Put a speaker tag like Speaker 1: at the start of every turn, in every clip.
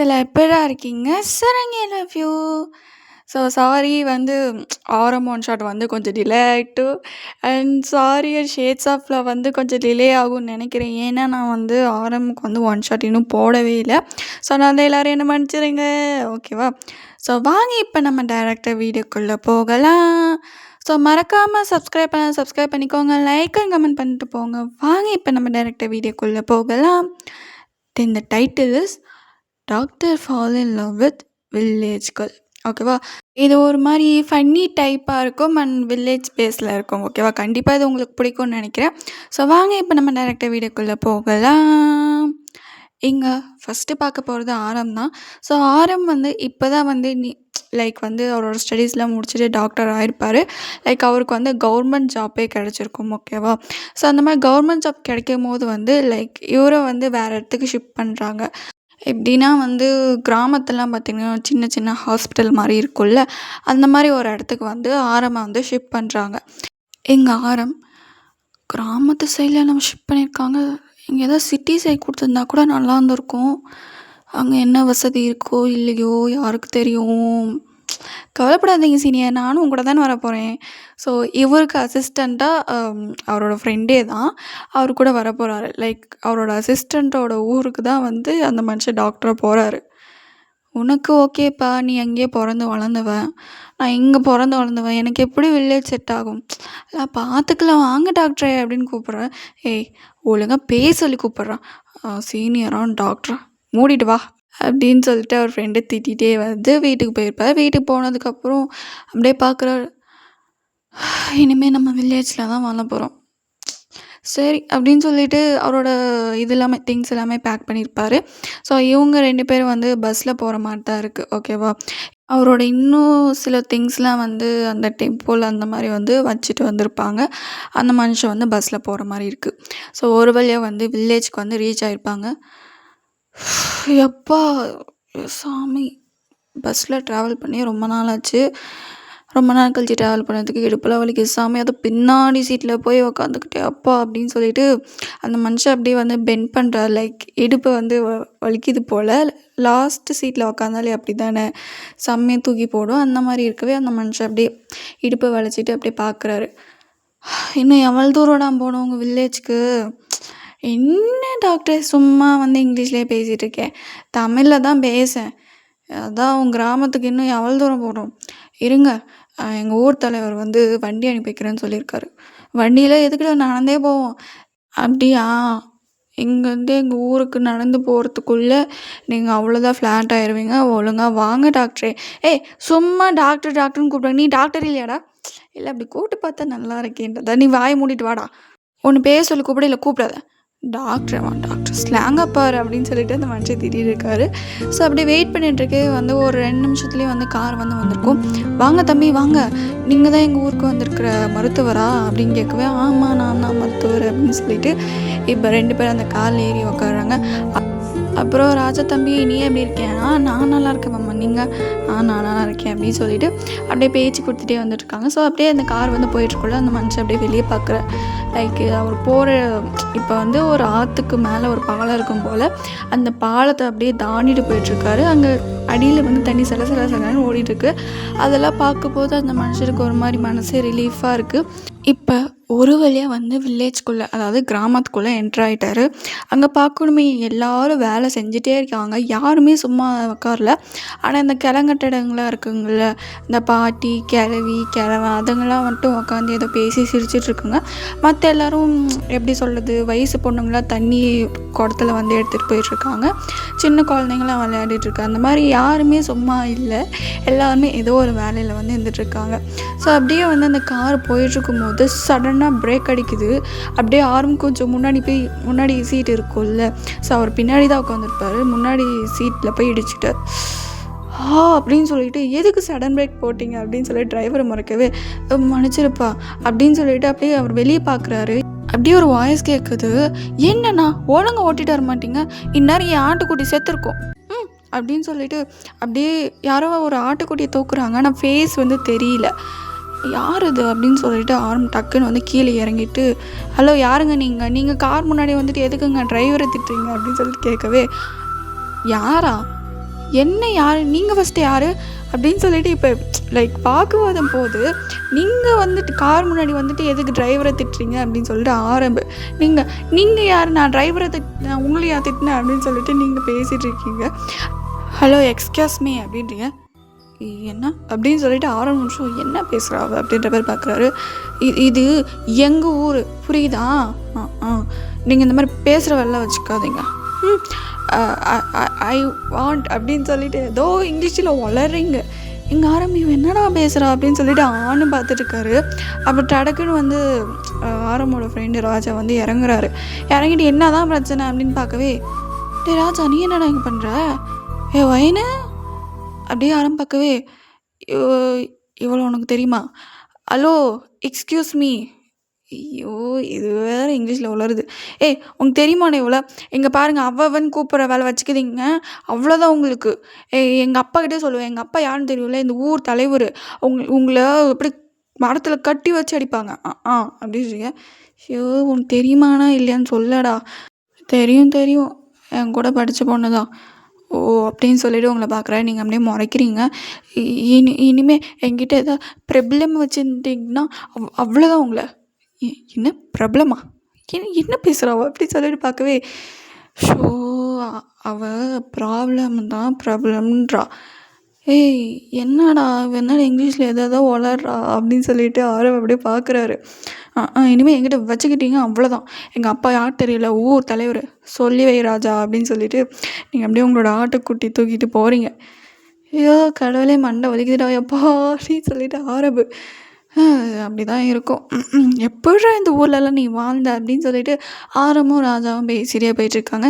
Speaker 1: எல்லாம் எப்படிடா இருக்கீங்க? Saranya love you. So sorry வந்து ஆரம் ஒன் ஷாட் வந்து கொஞ்சம் டிலே ஆயிட்டு. அண்ட் சாரி ஷேட்ஸ் ஆஃப்ல வந்து கொஞ்சம் டிலே ஆகும்னு நினைக்கிறேன். ஏன்னா நான் வந்து ஆரம்க்கு வந்து ஒன் ஷாட் இன்னும் போடவே இல்லை. ஸோ நான் வந்து எல்லோரும் என்ன மன்னிச்சிடுங்க, ஓகேவா? ஸோ வாங்க இப்போ நம்ம டைரெக்டாக வீடியோக்குள்ளே போகலாம். ஸோ மறக்காமல் சப்ஸ்கிரைப் பண்ணிக்கோங்க, லைக் அண்ட் கமெண்ட் பண்ணிட்டு போங்க. வாங்க இப்போ நம்ம டைரெக்டாக வீடியோக்குள்ளே போகலாம். Then the title is doctor fall in love with village girl. ஓகேவா? இது ஒரு மாதிரி ஃபன்னி டைப்பாக இருக்கும் அண்ட் வில்லேஜ் பேஸில் இருக்கும். ஓகேவா? கண்டிப்பாக இது உங்களுக்கு பிடிக்கும்னு நினைக்கிறேன். ஸோ வாங்க இப்போ நம்ம டைரெக்டாக வீடியோக்குள்ளே போகலாம். இங்கே ஃபஸ்ட்டு பார்க்க போகிறது ஆரம் தான். ஸோ ஆரம் வந்து இப்போ தான் வந்து லைக் வந்து அவரோட ஸ்டடீஸ்லாம் முடிச்சுட்டு டாக்டர் ஆகிருப்பார். லைக் அவருக்கு வந்து கவர்மெண்ட் ஜாப்பே கிடச்சிருக்கும். ஓகேவா? ஸோ அந்த மாதிரி கவர்மெண்ட் ஜாப் கிடைக்கும் போது வந்து லைக் இவரை வந்து வேறு இடத்துக்கு ஷிஃப்ட் பண்ணுறாங்க. எப்படின்னா வந்து கிராமத்துலாம் பார்த்திங்கன்னா சின்ன சின்ன ஹாஸ்பிட்டல் மாதிரி இருக்கும்ல, அந்த மாதிரி ஒரு இடத்துக்கு வந்து ஆரமை வந்து ஷிஃப்ட் பண்ணுறாங்க. எங்கள் ஆரம் கிராமத்து சைடில் நம்ம ஷிஃப்ட் பண்ணியிருக்காங்க. இங்கே ஏதாவது சிட்டி சைட் கொடுத்துருந்தா கூட நல்லா இருந்திருக்கும். அங்கே என்ன வசதி இருக்கோ இல்லையோ யாருக்கு தெரியும். கவலைப்படாதீங்க சீனியர், நானும் கூட தானே வரப்போகிறேன். ஸோ இவருக்கு அசிஸ்டண்ட்டாக அவரோட ஃப்ரெண்டே தான் அவர் கூட வரப்போகிறாரு. லைக் அவரோட அசிஸ்டண்ட்டோட ஊருக்கு தான் வந்து அந்த மனுஷன் டாக்டராக போகிறாரு. உனக்கு ஓகேப்பா, நீ அங்கேயே பிறந்து வளர்ந்தவன், நான் இங்கே பிறந்து வளர்ந்தவன், எனக்கு எப்படி வில்லேஜ் செட் ஆகும்? நான் பார்த்துக்கலாம் வாங்க டாக்டரே அப்படின்னு கூப்பிட்றேன். ஏய் ஒழுங்காக பேச சொல்லி கூப்பிட்றான். சீனியரான டாக்டரா, மூடிட்டு வா அப்படின்னு சொல்லிட்டு அவர் ஃப்ரெண்டை திட்டிகிட்டே வந்து வீட்டுக்கு போயிருப்பார். வீட்டுக்கு போனதுக்கப்புறம் அப்படியே பார்க்குறாரு, இனிமேல் நம்ம வில்லேஜில் தான் வாழ போகிறோம். சரி அப்படின்னு சொல்லிட்டு அவரோட இது எல்லாமே திங்ஸ் எல்லாமே பேக் பண்ணியிருப்பார். ஸோ இவங்க 2 பேரும் வந்து பஸ்ஸில் போகிற மாதிரி தான் இருக்குது. ஓகேவா? அவரோட இன்னும் சில திங்ஸ்லாம் வந்து அந்த டெம்போவில் அந்த மாதிரி வந்து வச்சுட்டு வந்திருப்பாங்க. அந்த மனுஷன் வந்து பஸ்ஸில் போகிற மாதிரி இருக்குது. ஸோ ஒரு வழியாக வந்து வில்லேஜ்க்கு வந்து ரீச் ஆகிருப்பாங்க. எப்பா சாமி, பஸ்ஸில் ட்ராவல் பண்ணி ரொம்ப நாள் ஆச்சு. ரொம்ப நாள் கழிச்சு ட்ராவல் பண்ணதுக்கு இடுப்பில் வலிக்குது சாமி. அது பின்னாடி சீட்டில் போய் உக்காந்துக்கிட்டே அப்பா அப்படின்னு சொல்லிட்டு அந்த மனுஷன் அப்படியே வந்து பெண்ட் பண்ணுறாரு. லைக் இடுப்பு வந்து வலிக்குது போல். லாஸ்ட்டு சீட்டில் உக்காந்தாலே அப்படி தானே செம்மையாக தூக்கி போடும். அந்த மாதிரி இருக்கவே அந்த மனுஷன் அப்படியே இடுப்பை வலிச்சிட்டு அப்படியே பார்க்குறாரு. இன்னும் எவ்வளோ தூரம் நான் போனோம் உங்கள் வில்லேஜ்க்கு? என்ன டாக்டர் சும்மா வந்து இங்கிலீஷ்லேயே பேசிகிட்டு இருக்கேன், தமிழில் தான் பேசேன். அதான் உங்கள் கிராமத்துக்கு இன்னும் எவ்வளோ தூரம் போகணும்? இருங்க, எங்கள் ஊர் தலைவர் வந்து வண்டி அனுப்பி வைக்கிறேன்னு சொல்லியிருக்காரு. வண்டியில் எதுக்கிட்ட நடந்தே போவோம்? அப்படியா? இங்கேருந்து எங்கள் ஊருக்கு நடந்து போகிறதுக்குள்ளே நீங்கள் அவ்வளோதான் ஃப்ளாட் ஆயிடுவீங்க. ஒழுங்காக வாங்க டாக்டரே. ஏய் சும்மா டாக்டர் டாக்டர்னு கூப்பிடுவாங்க, நீ டாக்டர் இல்லையாடா? இல்லை அப்படி கூப்பிட்டு பார்த்தா நல்லா இருக்கேன்றதா, நீ வாயை மூடிட்டு வாடா. ஒன்று பேர் சொல்லி கூப்பிட, இல்லை கூப்பிடாத. டாக்டர் ஸ்லாங்காக பாரு அப்படின்னு சொல்லிட்டு அந்த மனுஷன் திடீர் இருக்காரு. ஸோ அப்படியே வெயிட் பண்ணிட்டுருக்கே வந்து ஒரு 2 நிமிஷத்துலேயே வந்து கார் வந்து வந்திருக்கும். வாங்க தம்பி வாங்க, நீங்கள் தான் எங்கள் ஊருக்கு வந்திருக்கிற மருத்துவரா அப்படின்னு கேட்கவே, ஆமாம் நான் தான் மருத்துவர் அப்படின்னு சொல்லிட்டு இப்போ 2 பேரும் அந்த காரில் ஏறி உட்காடுறாங்க. அப்புறம் ராஜா தம்பி நீ எப்படி இருக்கேன்? நான் நல்லா இருக்கேன் மாமா, நீங்கள்? நான் நல்லா இருக்கேன் அப்படின்னு சொல்லிட்டு அப்படியே பேச்சு கொடுத்துட்டே வந்துட்டுருக்காங்க. ஸோ அப்படியே அந்த கார் வந்து போயிட்டுருக்குள்ள அந்த மனுஷன் அப்படியே வெளியே பார்க்குற லைக் அவர் போகிற இப்போ வந்து ஒரு ஆற்றுக்கு மேலே ஒரு பாலம் இருக்கும் போல் அந்த பாலத்தை அப்படியே தாண்டிட்டு போயிட்டுருக்காரு. அங்கே அடியில் வந்து தண்ணி சலன்னு ஓடிட்டுருக்கு. அதெல்லாம் பார்க்கும்போது அந்த மனுஷனுக்கு ஒரு மாதிரி மனசே ரிலீஃபாக இருக்குது. இப்போ ஒரு வழியாக வந்து வில்லேஜ்குள்ளே, அதாவது கிராமத்துக்குள்ளே என்ட்ராயிட்டார். அங்கே பார்க்கணுமே எல்லாரும் வேலை செஞ்சுட்டே இருக்காங்க, யாருமே சும்மா உட்காரல. ஆனால் இந்த கிழங்கட்டடங்களாக இருக்குங்கள, இந்த பாட்டி கிழவன் அதுங்களாம் மட்டும் உட்காந்து ஏதோ பேசி சிரிச்சிட்ருக்குங்க. மற்ற எல்லோரும் எப்படி சொல்கிறது, வயசு பொண்ணுங்களாம் தண்ணி குடத்துல வந்து எடுத்துகிட்டு போயிட்டுருக்காங்க. சின்ன குழந்தைங்களாம் விளையாடிட்டுருக்காங்க. அந்த மாதிரி யாருமே சும்மா இல்லை, எல்லாருமே ஏதோ ஒரு வேலையில் வந்து இருந்துகிட்ருக்காங்க. ஸோ அப்படியே வந்து அந்த கார் போயிட்டுருக்கும் போது சடனாக பிரேக் அடிக்குது. அப்படியே ஆரம் கொஞ்சம் முன்னாடி சீட் இருக்கும்ல, ஸோ அவர் பின்னாடி தான் உட்காந்துருப்பாரு. முன்னாடி சீட்டில் போய் இடிச்சுட்டார். அப்படின்னு சொல்லிட்டு எதுக்கு சடன் பிரேக் போட்டிங்க அப்படின்னு சொல்லி டிரைவரை மறக்கவே, மன்னிச்சிருப்பா அப்படின்னு சொல்லிட்டு அப்படியே அவர் வெளியே பார்க்குறாரு. அப்படியே ஒரு வாய்ஸ் கேட்குது, என்னண்ணா ஒழுங்காக ஓட்டிட்டு வர மாட்டீங்க, இந்நேரம் என் ஆட்டுக்குட்டி செத்துருக்கும் அப்படின்னு சொல்லிட்டு அப்படியே யாரோ ஒரு ஆட்டுக்குட்டியை தூக்குறாங்க. ஆனால் ஃபேஸ் வந்து தெரியல, யார் இது அப்படின்னு சொல்லிட்டு ஆரம் டக்குன்னு வந்து கீழே இறங்கிட்டு, ஹலோ யாருங்க நீங்கள் கார் முன்னாடி வந்துட்டு எதுக்குங்க டிரைவரை திட்டுறீங்க அப்படின்னு சொல்லிட்டு கேட்கவே, யாரா என்ன யார் நீங்கள் ஃபஸ்ட்டு யார் அப்படின்னு சொல்லிட்டு இப்போ லைக் வாக்குவாதம் போது நீங்கள் வந்துட்டு கார் முன்னாடி வந்துட்டு எதுக்கு டிரைவரை திட்டுறீங்க அப்படின்னு சொல்லிட்டு ஆரம்பு. நீங்கள் யார், நான் டிரைவரை திட்டினேன் உங்களையா திட்டினேன் அப்படின்னு சொல்லிட்டு நீங்கள் பேசிகிட்டு இருக்கீங்க. ஹலோ எக்ஸ்கியூஸ் மீ அப்படின்றீங்க. என்ன அப்படின்னு சொல்லிட்டு 6 நிமிஷம் என்ன பேசுகிறாவ அப்படின்ற பேர் பார்க்குறாரு. இது எங்கள் ஊர் புரியுதா? நீங்கள் இந்த மாதிரி பேசுகிற வேலை வச்சுக்காதீங்க. ஐ வாண்ட் அப்படின்னு சொல்லிட்டு ஏதோ இங்கிலீஷில் வளர்றீங்க. எங்கள் ஆரம்பி என்னடா பேசுகிறா அப்படின்னு சொல்லிட்டு ஆணும் பார்த்துட்ருக்காரு. அப்புறம் டடக்குன்னு வந்து ஆரம்போட ஃப்ரெண்டு ராஜா வந்து இறங்குறாரு. இறங்கிட்டு என்ன தான் பிரச்சனை அப்படின்னு பார்க்கவே, டே ராஜா நீ என்னடா இங்கே பண்ணுற, ஏ வயனு அப்படியே ஆரம்பிக்கவே, இவ்வளோ உனக்கு தெரியுமா, ஹலோ எக்ஸ்கியூஸ் மீ, ஐயோ இது வேறு இங்கிலீஷில் உளருது. ஏய் உனக்கு தெரியுமாண்ணே இவ்வளோ, இங்கே பாருங்கள் அவன் கூப்பிட்ற வேலை வச்சுக்கிதீங்க அவ்வளோதான் உங்களுக்கு. எங்கள் அப்பா கிட்டே சொல்லுவேன், எங்கள் அப்பா யாருன்னு தெரியல, இந்த ஊர் தலைவர், உங்களை எப்படி மரத்தில் கட்டி வச்சு அடிப்பாங்க அப்படின்னு. ஐயோ உனக்கு தெரியுமாண்ணா இல்லையான்னு சொல்லடா. தெரியும் என் கூட படித்த பொண்ணு தான். ஓ அப்படின்னு சொல்லிவிட்டு உங்களை பார்க்குறேன், நீங்கள் அப்படியே முறைக்கிறீங்க. இனிமேல் என்கிட்ட ஏதாவது ப்ராப்ளம் வச்சுருந்தீங்கன்னா அவ்வளோதான் உங்களை. என்ன ப்ராப்ளமா, என்ன பேசுகிறாவோ அப்படின்னு சொல்லிட்டு பார்க்கவே, ஷோ அவள் ப்ராப்ளம் தான் ப்ராப்ளம்ன்றா. ஏய் என்னடா என்னடா இங்கிலீஷில் எதாவது வளர்றா அப்படின்னு சொல்லிட்டு ஆரவ் அப்படியே பார்க்குறாரு. இனிமேல் என்கிட்ட வச்சுக்கிட்டீங்க அவ்வளோதான். எங்கள் அப்பா யார் தெரியல, ஊர் தலைவர், சொல்லி வை ராஜா அப்படின்னு சொல்லிட்டு நீங்கள் அப்படியே உங்களோட ஆட்டுக்குட்டி தூக்கிட்டு போகிறீங்க. ஐயோ கடவுளே மண்டை வலிக்குதுடா எப்பா அப்படின்னு சொல்லிட்டு ஆரவு. அப்படி தான் இருக்கும். எப்படா இந்த ஊர்லலாம் நீ வாழ்ந்த அப்படின்னு சொல்லிட்டு ஆரமும் ராஜாவும் பேசிட்டே போயிட்டுருக்காங்க.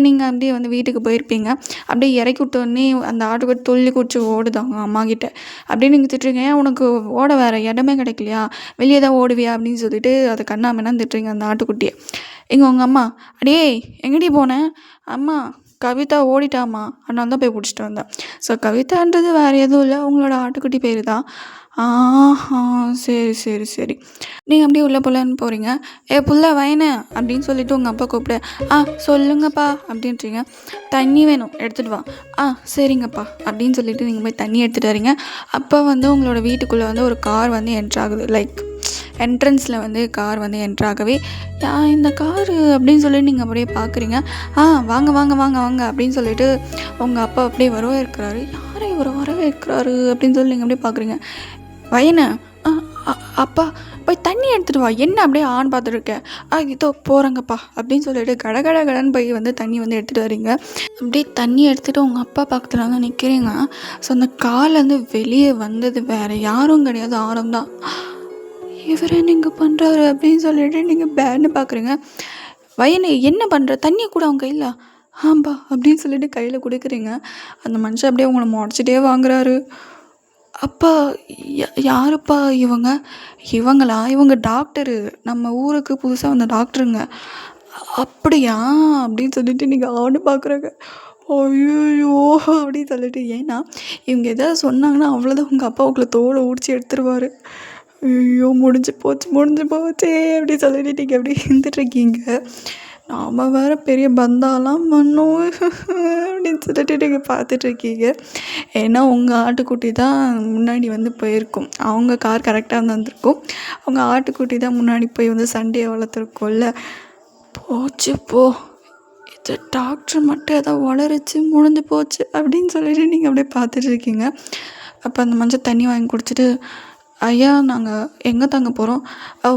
Speaker 1: நீங்கள் அப்படியே வந்து வீட்டுக்கு போயிருப்பீங்க. அப்படியே இறக்கி விட்டோடனே அந்த ஆட்டுக்குட்டி துள்ளி குடிச்சு ஓடுதாங்க அம்மா கிட்ட. அப்படியே நீங்கள் திட்டுறீங்க, ஏன் உனக்கு ஓட வேறு இடமே கிடைக்கலையா, வெளியே தான் ஓடுவியா அப்படின்னு சொல்லிட்டு அதை கண்ணாமன்னா திட்டுறீங்க அந்த ஆட்டுக்குட்டியை. உங்கள் அம்மா, அடே எங்கடி போனேன், அம்மா கவிதா ஓடிட்டாம்மா அதனால தான் போய் பிடிச்சிட்டு வந்தேன். ஸோ கவிதான்றது வேறு எதுவும் இல்லை, உங்களோட ஆட்டுக்குட்டி பேர் தான். சரி நீங்கள் அப்படியே உள்ளே போகலான்னு போகிறீங்க. புள்ள வயனு அப்படின்னு சொல்லிவிட்டு உங்கள் அப்பா கூப்பிடு. சொல்லுங்கப்பா அப்படின்றீங்க. தண்ணி வேணும் எடுத்துகிட்டு வா. சரிங்கப்பா அப்படின்னு சொல்லிவிட்டு நீங்கள் போய் தண்ணி எடுத்துகிட்டு வரீங்க. அப்போ வந்து உங்களோட வீட்டுக்குள்ளே வந்து ஒரு கார் வந்து என்ட்ராகுது. லைக் என்ட்ரன்ஸில் வந்து கார் வந்து என்ட்ராகவே, இந்த காரு அப்படின்னு சொல்லி நீங்கள் அப்படியே பார்க்குறீங்க. வாங்க அப்படின்னு சொல்லிட்டு உங்கள் அப்பா அப்படியே வரவேற்கிறாரு. யாரை இவரை வரவேற்கிறாரு அப்படின்னு சொல்லி நீங்கள் அப்படியே பார்க்குறீங்க. வயனு, அப்பா போய் தண்ணி எடுத்துகிட்டு வா, என்ன அப்படியே ஆன் பார்த்துருக்கேன். இதோ போகிறேங்கப்பா அப்படின்னு சொல்லிட்டு கடன்னு போய் வந்து தண்ணி வந்து எடுத்துகிட்டு வரீங்க. அப்படியே தண்ணி எடுத்துகிட்டு உங்கள் அப்பா பக்கத்தில் வந்து நிற்கிறீங்க. ஸோ அந்த கார்லேருந்து வெளியே வந்தது வேறு யாரும் கிடையாது, ஆரம் தான். இவரை நீங்கள் பண்ணுறாரு அப்படின்னு சொல்லிட்டு நீங்கள் பேன்னு பார்க்குறீங்க. வயனு என்ன பண்ணுற, தண்ணியை கூட அவங்க கையில், ஆம்பா அப்படின்னு சொல்லிட்டு கையில் கொடுக்குறீங்க. அந்த மனுஷன் அப்படியே உங்களை முடச்சிட்டே வாங்குறாரு. அப்பா யாருப்பா இவங்களா, இவங்க டாக்டரு, நம்ம ஊருக்கு புதுசாக வந்த டாக்டருங்க. அப்படியா அப்படின்னு சொல்லிட்டு நீங்கள் ஆடு பார்க்குறாங்க. ஐயோ அப்படின்னு சொல்லிட்டு, ஏன்னா இவங்க எதாவது சொன்னாங்கன்னா அவ்வளோதான், உங்கள் அப்பா உங்களை தோலை உடிச்சு எடுத்துருவார். ஐயோ முடிஞ்சு போச்சே அப்படின்னு சொல்லிட்டு நீங்கள் எப்படி இருந்துட்டுருக்கீங்க. நாம் வேறு பெரிய பந்தாலாம் பண்ணோம் அப்படின்னு சொல்லிட்டு நீங்கள் பார்த்துட்ருக்கீங்க. ஏன்னா உங்கள் ஆட்டுக்குட்டி தான் முன்னாடி வந்து போயிருக்கும், அவங்க கார் கரெக்டாக வந்திருக்கும், அவங்க ஆட்டுக்குட்டி தான் முன்னாடி போய் வந்து சண்டையை வளர்த்துருக்கோம்ல. போச்சு போ, இது டாக்டர் மட்டும் ஏதோ வளருச்சு முடிஞ்சு போச்சு அப்படின்னு சொல்லிட்டு நீங்கள் அப்படியே பார்த்துட்ருக்கீங்க. அப்போ அந்த மனுஷன் தண்ணி வாங்கி குடிச்சிட்டு, ஐயா நாங்கள் எங்கே தங்க போகிறோம்,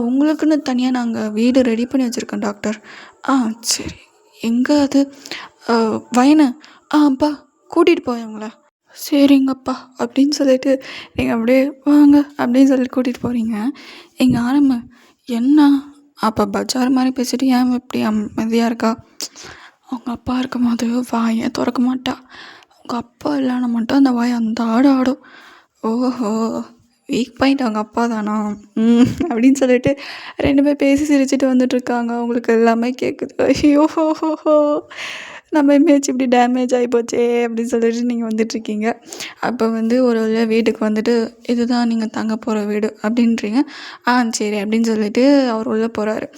Speaker 1: உங்களுக்குன்னு தனியாக நாங்கள் வீடு ரெடி பண்ணி வச்சுருக்கோம் டாக்டர். சரி எங்கே அது, வயனு, அப்பா கூட்டிகிட்டு போய் அவங்கள. சரிங்கப்பா அப்படின்னு சொல்லிட்டு நீங்கள் அப்படியே வாங்க அப்படின்னு சொல்லிட்டு கூட்டிகிட்டு போகிறீங்க. எங்கள் ஆரம்பு என்ன அப்போ பஜார் மாதிரி பேசிட்டு ஏன் இப்படி அமைதியாக இருக்கா. அவங்க அப்பா இருக்கும் போது வாயை திறக்க மாட்டா, அவங்க அப்பா இல்லைன்னா மட்டும் அந்த வாயை அந்த ஆடும். ஓஹோ வீக் பாயிண்ட் அவங்க அப்பா தானா அப்படின்னு சொல்லிட்டு 2 பேர் பேசி சிரிச்சுட்டு வந்துட்டுருக்காங்க. அவங்களுக்கு எல்லாமே கேட்குது. ஐயோ நம்ம இமேஜ் இப்படி டேமேஜ் ஆகி போச்சே அப்படின்னு சொல்லிட்டு நீங்கள் வந்துட்டுருக்கீங்க. அப்போ வந்து ஒரு வீட்டுக்கு வந்துட்டு, இதுதான் நீங்கள் தங்க போகிற வீடு அப்படின்றீங்க. சரி அப்படின்னு சொல்லிட்டு அவர் உள்ளே போகிறாரு.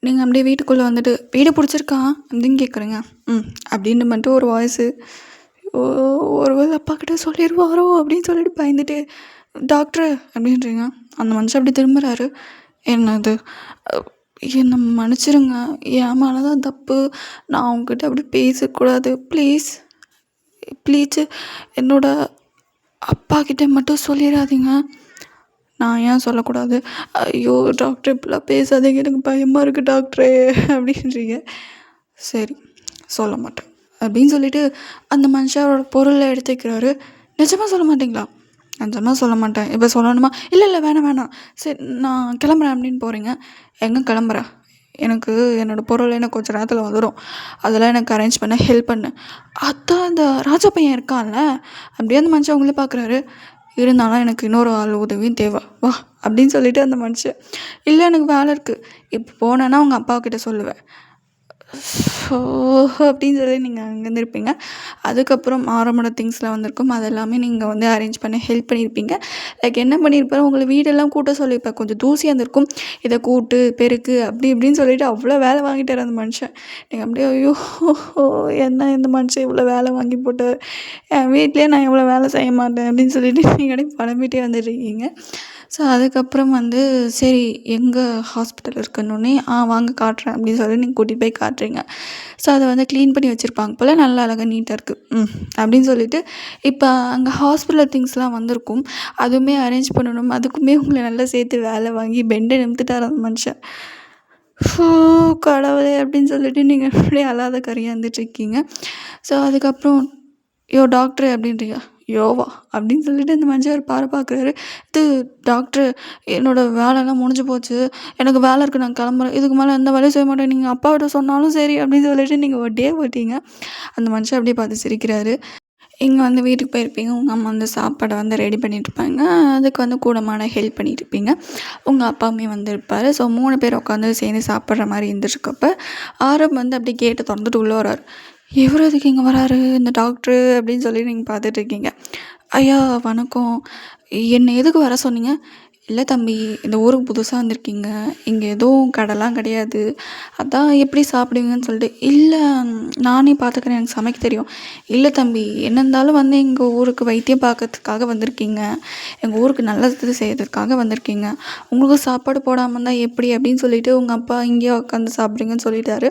Speaker 1: நீங்கள் அப்படியே வீட்டுக்குள்ளே வந்துட்டு, வீடு பிடிச்சிருக்கா அப்படின்னு கேட்குறீங்க. அப்படின்னு மட்டும் ஒரு வாய்ஸு. ஓ! ஒருவேளை அப்பாக்கிட்ட சொல்லிருவாரோ அப்படின்னு சொல்லிட்டு பயந்துட்டு, டாக்டரு அப்படின்றீங்க. அந்த மனுஷன் அப்படி திரும்புறாரு. என்னது? அ என்ன மன்னிச்சிருங்க. என் மேல தான் தப்பு. நான் உங்ககிட்ட அப்படி பேசக்கூடாது. ப்ளீஸ், ப்ளீஸு என்னோட அப்பாக்கிட்ட மட்டும் சொல்லிறாதீங்க. நான் ஏன் சொல்லக்கூடாது? ஐயோ! டாக்டர் இப்படிலாம் பேசாதீங்க. எனக்கு பயமா இருக்கு டாக்டரே அப்படின்றீங்க. சரி, சொல்ல மாட்டேன் அப்படின்னு சொல்லிட்டு அந்த மனுஷரோட பொருளை எடுத்து வைக்கிறாரு. நிஜமா சொல்ல மாட்டீங்களா? நிஜமா சொல்ல மாட்டேன். இப்போ சொல்லணுமா? இல்லை இல்லை வேணாம் வேணாம். சரி நான் கிளம்புறேன் அப்படின்னு போகிறீங்க. எங்கே கிளம்புற? எனக்கு என்னோடய பொருள் எனக்கு கொஞ்சம் நேரத்தில் வந்துடும். அதெல்லாம் எனக்கு அரேஞ்ச் பண்ண ஹெல்ப் பண்ணு. அதான் அந்த ராஜா பையன் இருக்கான்ல, அப்படியே அந்த மனுஷன் உங்களே பார்க்குறாரு. இருந்தாலும் எனக்கு இன்னொரு ஆள் உதவியும் தேவை. வா அப்படின்னு சொல்லிட்டு அந்த மனுஷன், இல்லை எனக்கு வேலை இருக்குது. இப்போ போனேன்னா உங்கள் அப்பாக்கிட்ட சொல்லுவேன். ஸோ அப்படின்னு சொல்லி நீங்கள் அங்கேருந்து இருப்பீங்க. அதுக்கப்புறம் ஆரம்பட திங்ஸ்லாம் வந்திருக்கும். அது எல்லாமே நீங்கள் வந்து அரேஞ்ச் பண்ண ஹெல்ப் பண்ணியிருப்பீங்க. லைக் என்ன பண்ணியிருப்பாரு, உங்களை வீடெல்லாம் கூட்ட சொல்லியிருப்பார். கொஞ்சம் தூசியாக இருந்திருக்கும். இதை கூட்டு, பெருக்கு அப்படி இப்படின்னு சொல்லிட்டு அவ்வளோ வேலை வாங்கிட்டார் அந்த மனுஷன். நீங்கள் அப்படியே ஐயோ என்ன இந்த மனுஷன் இவ்வளோ வேலை வாங்கி போட்டார், என் வீட்லேயே நான் இவ்வளோ வேலை செய்ய மாட்டேன் அப்படின்னு சொல்லிட்டு நீங்கள் அப்படியே புலம்பிட்டே வந்துட்டுருக்கீங்க. ஸோ அதுக்கப்புறம் வந்து சரி எங்கே ஹாஸ்பிட்டல் இருக்குன்னொடனே வாங்க காட்டுறேன் அப்படின்னு சொல்லி நீங்கள் கூட்டிகிட்டு போய் காட்டுறீங்க. ஸோ அதை வந்து க்ளீன் பண்ணி வச்சுருப்பாங்க போல், நல்லா அழகாக நீட்டாக இருக்குது அப்படின்னு சொல்லிட்டு இப்போ அங்கே ஹாஸ்பிட்டல் திங்ஸ்லாம் வந்திருக்கும். அதுவுமே அரேஞ்ச் பண்ணணும். அதுக்குமே உங்களை நல்லா சேர்த்து வேலை வாங்கி பெண்டை நிமித்துட்டார் அந்த மனுஷன். ஓ கடவுளே அப்படின்னு சொல்லிட்டு நீங்கள் அப்படியே அழாத கரையாக இருந்துட்டுருக்கீங்க. ஸோ அதுக்கப்புறம் டாக்டரு அப்படின்றீங்க. யோவா அப்படின்னு சொல்லிட்டு இந்த மனுஷன் ஒரு பார்க்குறாரு. இது டாக்டரு, என்னோடய வேலைலாம் முடிஞ்சு போச்சு. எனக்கு வேலை இருக்குது, நான் கிளம்புறேன். இதுக்கு மேலே எந்த வேலையும் செய்ய மாட்டேன். நீங்கள் அப்பாவிட்ட சொன்னாலும் சரி அப்படின்னு சொல்லிட்டு நீங்கள் ஒட்டியே போட்டீங்க. அந்த மனுஷன் அப்படியே பார்த்து சிரிக்கிறாரு. இங்கே வந்து வீட்டுக்கு போயிருப்பீங்க. உங்கள் அம்மா வந்து சாப்பாடை வந்து ரெடி பண்ணிட்டுருப்பாங்க. அதுக்கு வந்து கூடமான ஹெல்ப் பண்ணிட்டுருப்பீங்க. உங்கள் அப்பாவுமே வந்திருப்பார். ஸோ 3 பேர் உட்காந்து சேர்ந்து சாப்பிட்ற மாதிரி இருந்துட்டுருக்கப்ப ஆரப் வந்து அப்படியே கேட்டை திறந்துட்டு உள்ளே வராரு. இவர் எதுக்கு இங்கே வராரு இந்த டாக்டரு அப்படின்னு சொல்லி நீங்கள் பார்த்துட்ருக்கீங்க. ஐயா வணக்கம், என்னை எதுக்கு வர சொன்னீங்க? இல்லை தம்பி, இந்த ஊருக்கு புதுசாக வந்திருக்கீங்க, இங்கே எதுவும் கடைலாம் கிடையாது, அதான் எப்படி சாப்பிடுவீங்கன்னு சொல்லிட்டு. இல்லை நானே பார்த்துக்கிறேன், எனக்கு சமைக்க தெரியும். இல்லை தம்பி, என்ன இருந்தாலும் வந்து எங்கள் ஊருக்கு வைத்தியம் பார்க்கறதுக்காக வந்திருக்கீங்க, எங்கள் ஊருக்கு நல்லது செய்யறதுக்காக வந்திருக்கீங்க, உங்களுக்கு சாப்பாடு போடாமல் இருந்தால் எப்படி அப்படின்னு சொல்லிட்டு உங்கள் அப்பா இங்கேயே உட்காந்து சாப்பிடுங்கன்னு சொல்லிட்டாரு.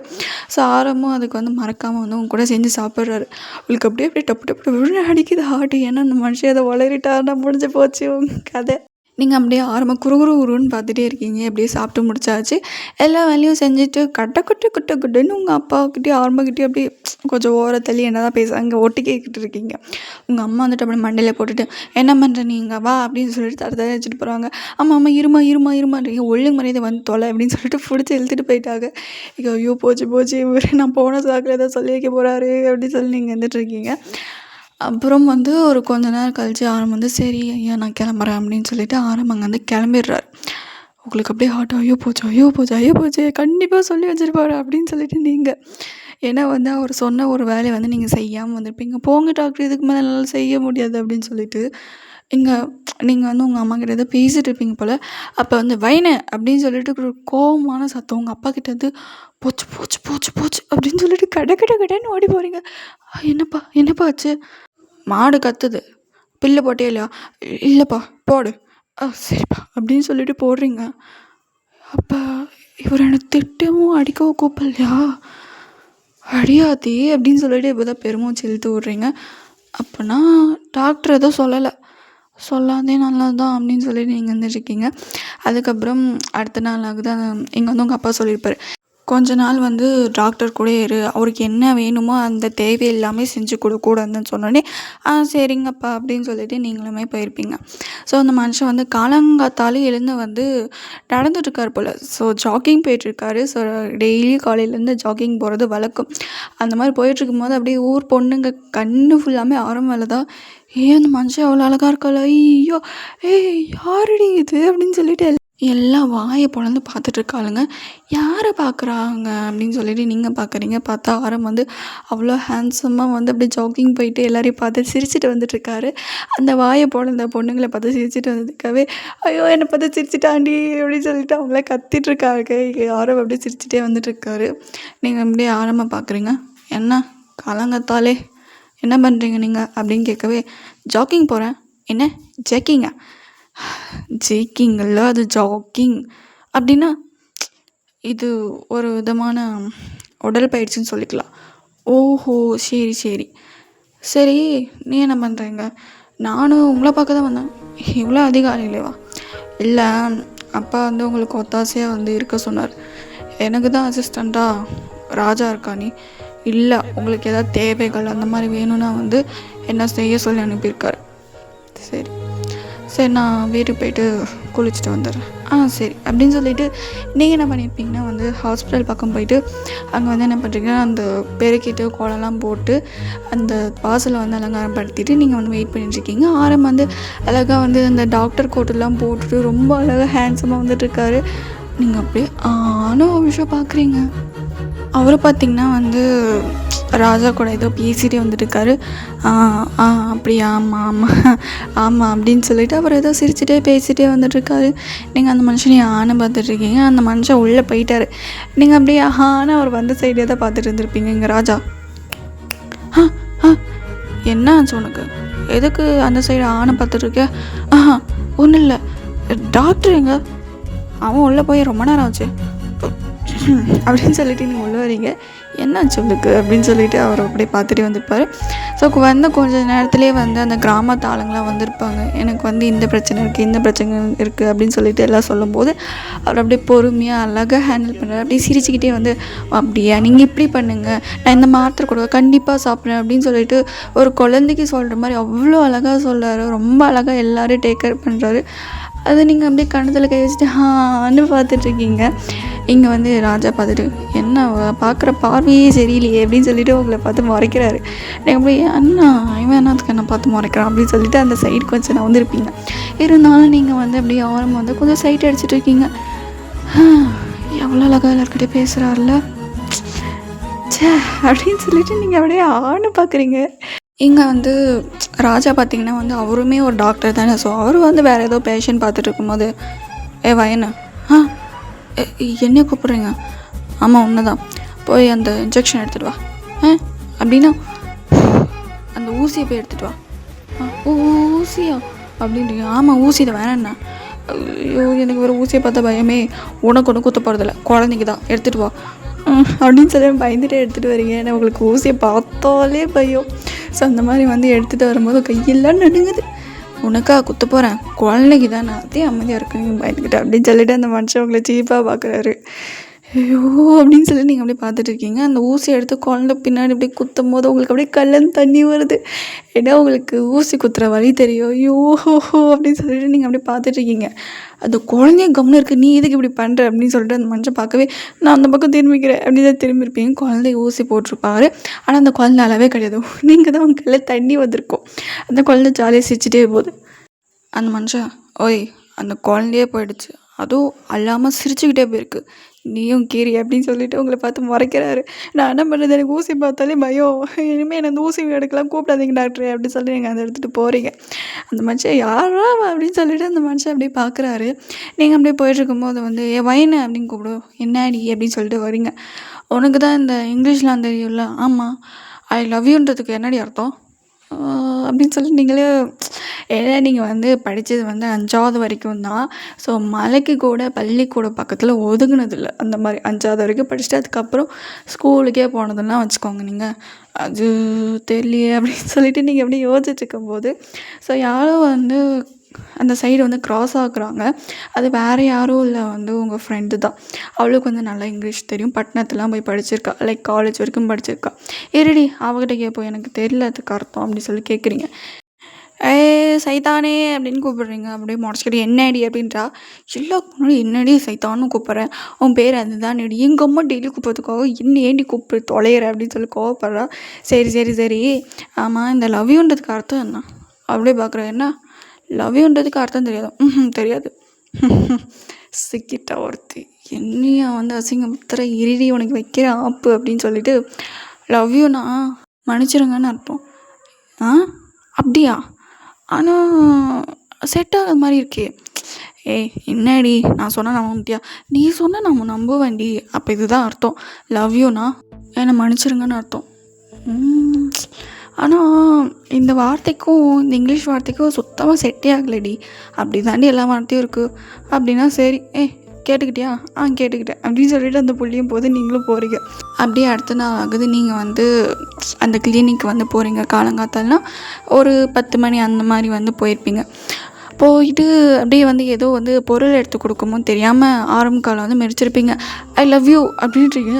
Speaker 1: ஸோ ஆரம்பம் அதுக்கு வந்து மறக்காமல் வந்து உங்க கூட செஞ்சு சாப்பிட்றாரு. உங்களுக்கு அப்படியே அப்படியே டப்பு டப்பு டப்புன்னு அடிக்குது ஹார்ட்டு. ஏன்னா அந்த மனுஷன் அதை வளரிட்டாருன்னா முடிஞ்சு போச்சு உங்கள் கதை. நீங்கள் அப்படியே ஆரம்பம் குறுகுறுன்னு பார்த்துட்டே இருக்கீங்க. அப்படியே சாப்பிட்டு முடிச்சாச்சு. எல்லா வேலையும் செஞ்சுட்டு குட்டுன்னு உங்கள் அப்பாக்கிட்டே ஆரம்பக்கிட்டே அப்படியே கொஞ்சம் ஓரத்தள்ளி என்ன தான் அங்கே ஒட்டி கேட்டுட்டு இருக்கீங்க. உங்கள் அம்மா வந்துட்டு அப்படியே மண்டையில் போட்டுட்டு, என்ன பண்ணுற நீங்கள் வா அப்படின்னு சொல்லிட்டு தர வச்சுட்டு போகிறாங்க. ஆமாம் இருமான்றீங்க. ஒழுங்கு மரியாதை வந்து தொலை அப்படின்னு சொல்லிட்டு பிடிச்சி இழுத்துட்டு போயிட்டாங்க. ஐயோ போச்சு இவர் நான் போன சாக்கில் ஏதோ சொல்லி வைக்க போகிறாரு அப்படின்னு சொல்லி நீங்கள் இருந்துகிட்ருக்கீங்க. அப்புறம் வந்து ஒரு கொஞ்ச நேரம் கழிச்சு ஆரம் வந்து சரி ஐயா நான் கிளம்புறேன் அப்படின்னு சொல்லிட்டு ஆரம் அங்கே வந்து கிளம்பிடுறாரு. உங்களுக்கு அப்படியே ஹார்ட் ஐயோ போச்சு கண்டிப்பாக சொல்லி வச்சுருப்பாரு அப்படின்னு சொல்லிட்டு நீங்கள், ஏன்னா வந்து அவர் சொன்ன ஒரு வேலையை வந்து நீங்கள் செய்யாமல் வந்திருப்பீங்க. போங்க டாக்டர், இதுக்கு மேலே என்னால் செய்ய முடியாது அப்படின்னு சொல்லிட்டு நீங்கள் வந்து உங்கள் அம்மா கிட்ட ஏதோ பேசிகிட்டு இருப்பீங்க போல். அப்போ வந்து வைனே அப்படின்னு சொல்லிட்டு ஒரு கோவமான சத்தம் உங்கள் அப்பா கிட்ட வந்து போச்சு அப்படின்னு சொல்லிட்டு கடன்னு ஓடி போகிறீங்க. என்னப்பா ஆச்சு? மாடு கத்துது, புல்லு போட்டே இல்லையா? இல்லைப்பா போடு. சரிப்பா அப்படின்னு சொல்லிட்டு போடுறீங்க. அப்போ இவர் எனக்கு திட்டவும் அடிக்கவும் கூப்பிடலையா? அடியாத்தி அப்படின்னு சொல்லிட்டு இப்போ தான் பெருமூச்சு இழுத்து விட்றீங்க. அப்போனா டாக்டர் எதுவும் சொல்லாதே நல்லது தான் அப்படின்னு சொல்லிட்டு நீங்கள் வந்துட்டுருக்கீங்க. அதுக்கப்புறம் அடுத்த நாள் ஆகுது. இங்கே வந்து உங்கள் அப்பா சொல்லியிருப்பார், கொஞ்ச நாள் வந்து டாக்டர் கூட இரு, அவருக்கு என்ன வேணுமோ அந்த தேவை எல்லாமே செஞ்சு கொடுக்கூடாதுன்னு சொன்னோடனே சரிங்கப்பா அப்படின்னு சொல்லிட்டு நீங்களுமே போயிருப்பீங்க. ஸோ அந்த மனுஷன் வந்து காலங்காத்தாலே எழுந்து வந்து நடந்துட்டுருக்கார் போல். ஸோ ஜாக்கிங் போயிட்டுருக்காரு. ஸோ டெய்லி காலையிலேருந்து ஜாக்கிங் போகிறது வழக்கம். அந்த மாதிரி போயிட்டுருக்கும்போது அப்படியே ஊர் பொண்ணுங்க கண்ணு ஃபுல்லாமே ஆரம்பம் தான். அந்த மனுஷன் அவ்வளோ அழகாக இருக்காள், ஐயோ யாருடி இது அப்படின்னு சொல்லிட்டு எல்லாம் வாயை பொளந்து பார்த்துட்ருக்காளுங்க. யாரை பார்க்குறாங்க அப்படின்னு சொல்லிட்டு நீங்கள் பார்க்குறீங்க. பார்த்தா ஆரம் வந்து அவ்வளோ ஹேண்ட்ஸமாக வந்து அப்படியே ஜாக்கிங் போயிட்டு எல்லாரையும் பார்த்து சிரிச்சுட்டு வந்துட்டுருக்காரு. அந்த வாயை பொளந்த பொண்ணுங்களை பார்த்து சிரிச்சுட்டு வந்ததுக்காகவே ஐயோ என்னை பார்த்து சிரிச்சிட்டாண்டி அப்படின்னு சொல்லிட்டு அவங்கள கத்திட்டுருக்காங்க. ஆரம் அப்படியே சிரிச்சுட்டே வந்துட்டுருக்காரு. நீங்கள் அப்படியே ஆரமாக பார்க்குறீங்க. என்ன காலங்கத்தாலே என்ன பண்ணுறீங்க நீங்கள் அப்படின்னு கேட்கவே, ஜாக்கிங் போகிறேன். என்ன ஜாக்கிங்கா? ஜேக்கிங்கல்ல அது ஜாக்கிங் அப்படின்னா இது ஒரு விதமான உடற்பயிற்சின்னு சொல்லிக்கலாம். ஓஹோ! சரி சரி. சரி, நீ என்ன பண்ணுறீங்க? நானும் உங்களை பார்க்க தான் வந்தேன். இவ்வளோ அதிகாலையிலேவா? இல்லை, அப்பா வந்து உங்களுக்கு ஒத்தாசையாக வந்து இருக்க சொன்னார். எனக்கு தான் அசிஸ்டண்ட்டாக ராஜா இருக்கானே. இல்லை, உங்களுக்கு ஏதாவது தேவைகள் அந்த மாதிரி வேணும்னா வந்து என்ன செய்ய சொல்லி அனுப்பியிருக்காரு. சரி சரி, நான் வீட்டுக்கு போயிட்டு குளிச்சுட்டு வந்துடுறேன். சரி அப்படின்னு சொல்லிவிட்டு நீங்கள் என்ன பண்ணியிருப்பீங்கன்னா வந்து ஹாஸ்பிட்டல் பக்கம் போயிட்டு அங்கே வந்து என்ன பண்ணுறீங்கன்னா அந்த பெருக்கிட்டு கோலம்லாம் போட்டு அந்த வாசலை வந்து அலங்காரம் படுத்திட்டு நீங்கள் வந்து வெயிட் பண்ணிட்டுருக்கீங்க. ஆரம் வந்து அழகாக வந்து அந்த டாக்டர் கோட்டெல்லாம் போட்டுட்டு ரொம்ப அழகாக ஹேண்ட்ஸமாக வந்துட்டுருக்காரு. நீங்கள் அப்படியே ஒரு விஷயம் பார்க்குறீங்க. அவர் பார்த்திங்கன்னா வந்து ராஜா கூட ஏதோ பேசிகிட்டே வந்துட்டுருக்காரு. அப்படியா, ஆமாம் ஆமாம் ஆமாம் அப்படின்னு சொல்லிட்டு அவர் ஏதோ சிரிச்சுட்டே பேசிகிட்டே வந்துட்டுருக்காரு. நீங்கள் அந்த மனுஷனை பார்த்துட்ருக்கீங்க. அந்த மனுஷன் உள்ளே போயிட்டார். நீங்கள் அப்படியே அவர் வந்த சைடே தான் பார்த்துட்டு இருந்திருப்பீங்க. இங்கே ராஜா, என்ன ஆச்சு உனக்கு? எதுக்கு அந்த சைடு பார்த்துட்ருக்க? ஒன்றும் இல்லை. டாக்டர் எங்க? அவன் உள்ளே போய் ரொம்ப நேரம் ஆச்சு அப்படின்னு சொல்லிட்டு நீங்கள் உள்ளே வரீங்க. என்னாச்சு உங்களுக்கு அப்படின்னு சொல்லிட்டு அவர் அப்படியே பார்த்துட்டே வந்திருப்பார். ஸோ வந்த கொஞ்சம் நேரத்துலேயே வந்து அந்த கிராமத்து ஆளுங்களாம் வந்திருப்பாங்க. எனக்கு வந்து இந்த பிரச்சனை இருக்குது, இந்த பிரச்சனை இருக்குது அப்படின்னு சொல்லிட்டு எல்லாம் சொல்லும்போது அவர் அப்படியே பொறுமையாக அழகாக ஹேண்டில் பண்ணுறாரு. அப்படியே சிரிச்சுக்கிட்டே வந்து, அப்படியா நீங்கள் இப்படி பண்ணுங்கள், நான் இந்த மாத்திரை கொடுக்க கண்டிப்பாக சாப்பிட்றேன் அப்படின்னு சொல்லிட்டு ஒரு குழந்தைக்கு சொல்கிற மாதிரி அவ்வளோ அழகாக சொல்கிறாரு. ரொம்ப அழகாக எல்லோரும் டேக் கேர் பண்ணுறாரு. அதை நீங்கள் அப்படியே கணத்தில் கை வச்சுட்டு பார்த்துட்ருக்கீங்க. இங்கே வந்து ராஜா பார்த்துட்டு, என்ன பார்க்குற பார்வையே சரியில்லையே அப்படின்னு சொல்லிட்டு உங்களை பார்த்து முறைக்கிறாரு. நீங்கள் போய், அண்ணா இவன் என்னத்துக்கு என்ன பார்த்து முறைக்கிறான் அப்படின்னு சொல்லிட்டு அந்த சைடு கொஞ்சம் நான் வந்துருப்பீங்க. இருந்தாலும் நீங்கள் வந்து அப்படியே ஆரம்பம் வந்து கொஞ்சம் சைட் அடிச்சுட்டு இருக்கீங்க. எவ்வளோ அழகாக எல்லாருக்கிட்டே பேசுகிறாருல சே அப்படின்னு சொல்லிட்டு நீங்கள் அப்படியே பார்க்குறீங்க. இங்கே வந்து ராஜா பார்த்திங்கன்னா வந்து அவருமே ஒரு டாக்டர் தானே. ஸோ அவர் வந்து வேறு ஏதோ பேஷண்ட் பார்த்துட்டு இருக்கும்போது, வயனு என்ன கூப்பிட்றீங்க? ஆமாம் ஒன்று தான், போய் அந்த இன்ஜெக்ஷன் எடுத்துகிட்டு வா. அப்படின்னா அந்த ஊசியை போய் எடுத்துகிட்டு வா. ஊசியா அப்படின்றீங்க? ஆமாம் ஊசி தான், வேணாண்ணா. ஐயோ எனக்கு வேறு ஊசியை பார்த்தா பயமே. உனக்கு ஒன்றும் குத்த போகிறதில்ல, குழந்தைக்கு தான், எடுத்துகிட்டு வா அப்படின்னு சொல்லி பயந்துகிட்டே எடுத்துகிட்டு வரீங்க. ஏன்னா உங்களுக்கு ஊசியை பார்த்தாலே பயம். ஸோ அந்த மாதிரி வந்து எடுத்துகிட்டு வரும்போது கையெல்லாம் நடுங்குது. உனக்கா குத்த போகிறேன், குழந்தைக்கு தான், நான் அதே அமைதியாக இருக்குங்க பயந்துக்கிட்டேன் அப்படின்னு சொல்லிட்டு அந்த மனுஷன் உங்களை சீப்பாக பார்க்குறாரு. ஐயோ அப்படின்னு சொல்லி நீங்கள் அப்படியே பார்த்துட்ருக்கீங்க. அந்த ஊசி எடுத்து குழந்தை பின்னாடி அப்படியே குத்தும் போது உங்களுக்கு அப்படியே கல்லன் தண்ணி வருது. ஏன்னா உங்களுக்கு ஊசி குத்துற வழி தெரியும். ஐயோ அப்படின்னு சொல்லிட்டு நீங்கள் அப்படியே பார்த்துட்ருக்கீங்க. அந்த குழந்தைய கம்முன்னு இருக்குது, நீ எதுக்கு இப்படி பண்ணுற அப்படின்னு சொல்லிட்டு அந்த மனுஷன் பார்க்கவே, நான் அந்த பக்கம் திரும்பிக்கிறேன் அப்படின்னு தான் திரும்பியிருப்பீங்க. குழந்தை ஊசி போட்டிருப்பாரு. ஆனால் அந்த குழந்தை அளவே கிடையாது. நீங்கள் தான் உங்கள் கையில் தண்ணி வந்திருக்கும். அந்த குழந்தை ஜாலியாக சிரிச்சிட்டே போகுது. அந்த மனுஷன், ஓய் அந்த குழந்தையே போயிடுச்சு, அதுவும் அல்லாமல் சிரிச்சுக்கிட்டே போயிருக்கு, நீயும் கீரி அப்படின்னு சொல்லிட்டு உங்களை பார்த்து முறைக்கிறாரு. நான் என்ன பண்ணுறது, எனக்கு ஊசி பார்த்தாலே பயம், இனிமேல் என்ன அந்த ஊசி எடுக்கலாம் கூப்பிடாதீங்க டாக்டரே அப்படின்னு சொல்லி நீங்கள் அதை எடுத்துகிட்டு போகிறீங்க. அந்த மனுஷன் யாரா அப்படின்னு சொல்லிட்டு அந்த மனுஷன் அப்படியே பார்க்குறாரு. நீங்கள் அப்படியே போயிட்டுருக்கும்போது வந்து வயனு அப்படின்னு கூப்பிடுவோம். என்னடி அப்படின்னு சொல்லிட்டு வரீங்க. உனக்கு தான் இந்த இங்கிலீஷ்லாம் தெரியும்ல? ஆமாம். ஐ லவ் யூன்றதுக்கு என்னடி அர்த்தம் அப்படின்னு சொல்லி நீங்களே, ஏன்னா நீங்கள் வந்து படித்தது வந்து 5வது வரைக்கும் தான். ஸோ மலைக்கு கூட பள்ளிக்கூட பக்கத்தில் ஒதுங்கினதில்லை. அந்த மாதிரி 5வது வரைக்கும் படிச்சுட்டு அதுக்கப்புறம் ஸ்கூலுக்கே போனதெல்லாம் வச்சுக்கோங்க. நீங்கள் அது தெரியலையே அப்படின்னு சொல்லிட்டு நீங்கள் எப்படி யோசிச்சுருக்கும்போது, ஸோ யாரோ வந்து அந்த சைடு வந்து க்ராஸ் ஆகுறாங்க. அது வேறு யாரும் இல்லை, வந்து உங்கள் ஃப்ரெண்டு தான். அவளுக்கு வந்து நல்லா இங்கிலீஷ் தெரியும், பட்டணத்துலாம் போய் படிச்சிருக்கா, லைக் காலேஜ் வரைக்கும் படிச்சிருக்கா. இருடி அவகிட்ட கேட்போம், எனக்கு தெரியல அதுக்கு அர்த்தம் அப்படின்னு சொல்லி கேட்குறீங்க. சைத்தானே அப்படின்னு கூப்பிடுறீங்க. அப்படியே முடச்சிக்கிட்டு என்னடி அப்படின்றா. எல்லாருக்கு முன்னாடி என்னடி சைத்தான்னு கூப்பிட்றேன், உன் பேர் அதுதான் நடி, எங்கள் அம்மா டெய்லி கூப்பிட்றதுக்காக என்ன ஏண்டி கூப்பிட்டு தொலைகிற அப்படின்னு சொல்லி கோவப்படுறா. சரி சரி சரி, ஆமாம் இந்த லவ் யூன்றதுக்கு அர்த்தம் என்ன அப்படியே பார்க்குறேன். என்ன லவ் யூன்றதுக்கு அர்த்தம் தெரியாது? தெரியாது. சிக்கிட்டா ஒருத்தி, என்னையா வந்து அசிங்கப்படுத்துகிற, இறுதி உனக்கு வைக்கிற ஆப்பு அப்படின்னு சொல்லிட்டு, லவ் யூனா மன்னிச்சிருங்கன்னு அர்த்தம். அப்படியா? ஆனால் செட் ஆகாத மாதிரி இருக்கே. என்னடி நான் சொன்னால் நம்ப மாட்டியா? நீ சொன்னால் நம்ம நம்புவேன்டி. அப்போ இதுதான் அர்த்தம், லவ் யூனா என்னை மன்னிச்சிருங்கன்னு அர்த்தம். ஆனால் இந்த வார்த்தைக்கும் இந்த இங்கிலீஷ் வார்த்தைக்கும் சுத்தமாக செட்டே ஆகலடி. அப்படி தாண்டி எல்லா வார்த்தையும் இருக்குது அப்படின்னா சரி கேட்டுக்கிட்டியா கேட்டுக்கிட்டேன் அப்படின்னு சொல்லிட்டு அந்த புள்ளியும் போது நீங்களும் போகிறீங்க. அப்படியே அடுத்த நாள் ஆகுது. நீங்கள் வந்து அந்த கிளினிக் வந்து போகிறீங்க. காலங்காத்தால்னா ஒரு 10 மணி அந்த மாதிரி வந்து போயிருப்பீங்க. போயிட்டு அப்படியே வந்து ஏதோ வந்து பொருள் எடுத்து கொடுக்குமோ தெரியாமல் ஆரம்ப காலம் வந்து மெரிச்சிருப்பீங்க. ஐ லவ் யூ அப்படின்றீங்க.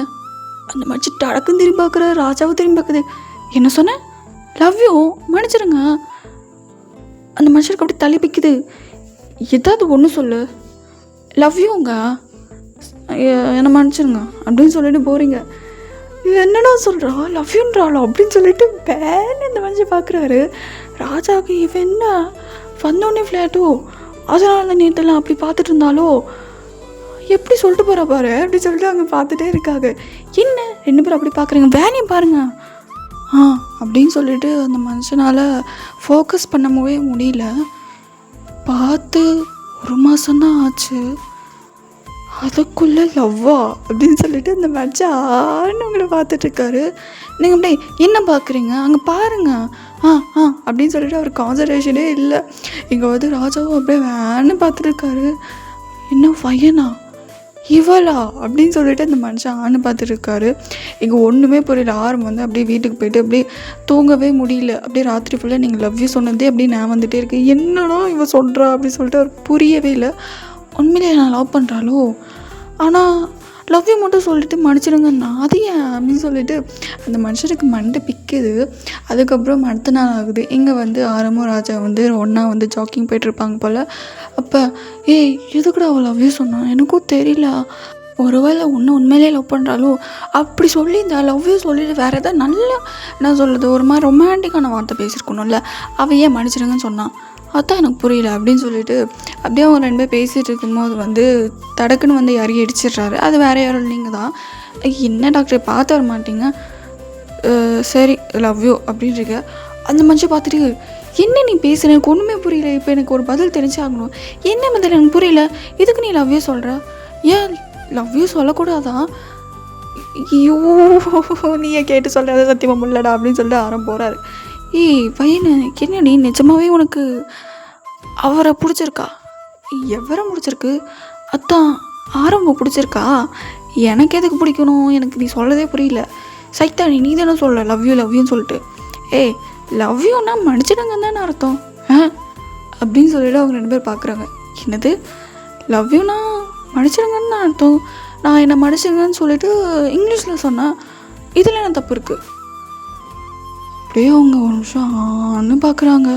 Speaker 1: அந்த மாதிரி டடக்குன்னு திரும்பி பார்க்குற ராஜாவும் திரும்பி பார்க்குது. என்ன சொன்னேன்? லவ் யூ, மன்னிச்சிருங்க. அந்த மனுஷனுக்கு அப்படி தள்ளி பிக்குது. ஏதாவது ஒன்று சொல்லு. லவ் யூங்க, என்னை மன்னிச்சிருங்க அப்படின்னு சொல்லிட்டு போகிறீங்க. என்னடா சொல்கிறா, லவ் யூன்றாளோ அப்படின்னு சொல்லிட்டு பேன்னு இந்த மனுஷன் பார்க்குறாரு. ராஜாவுக்கு இவன் என்ன வந்தோடனே ஃப்ளாட்டோ, அதனால நேற்றுலாம் அப்படி பார்த்துட்டு இருந்தாலோ, எப்படி சொல்லிட்டு போகிறா பாரு அப்படி சொல்லிட்டு அவங்க பார்த்துட்டே இருக்காங்க. என்ன 2 பேரும் அப்படி பார்க்குறீங்க, வேணையும் பாருங்க அப்படின்னு சொல்லிட்டு அந்த மனுஷனால் ஃபோக்கஸ் பண்ணவே முடியல. பார்த்து 1 மாதம்தான் ஆச்சு, அதுக்குள்ளே லவ்வா அப்படின்னு சொல்லிட்டு அந்த மச்சான்னு உங்களை பார்த்துட்ருக்காரு. நீங்கள் அப்படியே என்ன பார்க்குறீங்க, அங்கே பாருங்க அப்படின்னு சொல்லிட்டு அவர் கான்சன்ட்ரேஷனே இல்லை. இங்கே வந்து ராஜாவும் அப்படியே வேன்னு பார்த்துட்ருக்காரு. என்ன பையனா இவளா அப்படின்னு சொல்லிட்டு அந்த மனுஷன் ஆன்னு பார்த்துட்ருக்காரு. இங்கே ஒன்றுமே புரியல. ஆரம்பம் வந்து அப்படியே வீட்டுக்கு போயிட்டு அப்படியே தூங்கவே முடியல. அப்படியே ராத்திரி ஃபுல்லாக நீங்கள் லவ் யூ சொன்னதே அப்படியே நான் வந்துகிட்டே இருக்கேன். என்னன்னா இவன் சொல்கிறா அப்படின்னு சொல்லிட்டு அவர் புரியவே இல்லை. உண்மையிலே நான் லவ் பண்ணுறாளோ, ஆனால் லவ் யூ மட்டும் சொல்லிட்டு மன்னிச்சிடுங்கண்ணா, அது ஏன் அப்படின்னு சொல்லிட்டு அந்த மனுஷனுக்கு மண்டை பிக்குது. அதுக்கப்புறம் அடுத்த நாள் ஆகுது. இங்கே வந்து ஆரம்பம் ராஜா வந்து ஒன்றா வந்து ஜாக்கிங் போய்ட்டுருப்பாங்க போல். அப்போ எதுக்கூட அவள் லவ் யூ சொன்னான் எனக்கும் தெரியல, ஒருவேளை ஒன்று உண்மையிலே லவ் பண்ணுறாளோ அப்படி சொல்லி இந்த லவ் யூ சொல்லிட்டு வேறு எதாவது நல்லா நான் சொல்லுது ஒரு மாதிரி ரொமான்டிக்கான வார்த்தை பேசியிருக்கணும்ல, அவள் ஏன் மன்னிச்சிடுங்கன்னு சொன்னான், அதான் எனக்கு புரியல அப்படின்னு சொல்லிட்டு அப்படியே அவங்க 2 பேர் பேசிகிட்டு இருக்கும்போது வந்து தடக்குன்னு வந்து யாரையும் இடிச்சிடுறாரு. அது வேறு யாரும் நீங்கள் தான். என்ன டாக்டர் பார்த்து வர மாட்டீங்க, சரி லவ் யூ அப்படின்றீங்க. அந்த மனுஷன் பார்த்துட்டு என்ன நீ பேசுகிற, எனக்கு ஒன்றுமே புரியல, இப்போ எனக்கு ஒரு பதில் தெரிஞ்சாகணும், என்ன பதில் எனக்கு புரியல, இதுக்கு நீ லவ் யூ சொல்கிற, ஏன் லவ் யூ சொல்லக்கூடாதான், ஐயோ நீயே கேட்டு சொல்கிறாத சத்தியமாக முல்லடா அப்படின்னு சொல்லிட்டு ஆரம்பம் போகிறாரு. பையனு என்னடி நிஜமாவே உனக்கு அவரை பிடிச்சிருக்கா? எவரை பிடிச்சிருக்கு? அதான் ஆரம்பம் பிடிச்சிருக்கா? எனக்கு எதுக்கு பிடிக்கணும், எனக்கு நீ சொல்லதே புரியல. சைத்தானி நீ தானே சொல்ல லவ் யூன்னு சொல்லிட்டு. லவ் யூன்னா மன்னிச்சிடுங்கன்னு தானே அர்த்தம் அப்படின்னு சொல்லிட்டு அவங்க 2 பேர் பார்க்குறாங்க. என்னது லவ் யூனா மன்னிச்சிடுங்கன்னு தான் அர்த்தம், நான் என்னை மன்னிச்சிடுங்கன்னு சொல்லிட்டு இங்கிலீஷில் சொன்னேன், இதில் என்ன தப்பு இருக்குது? அப்படியே அவங்க 1 நிமிஷம் ஆன்னு பார்க்குறாங்க.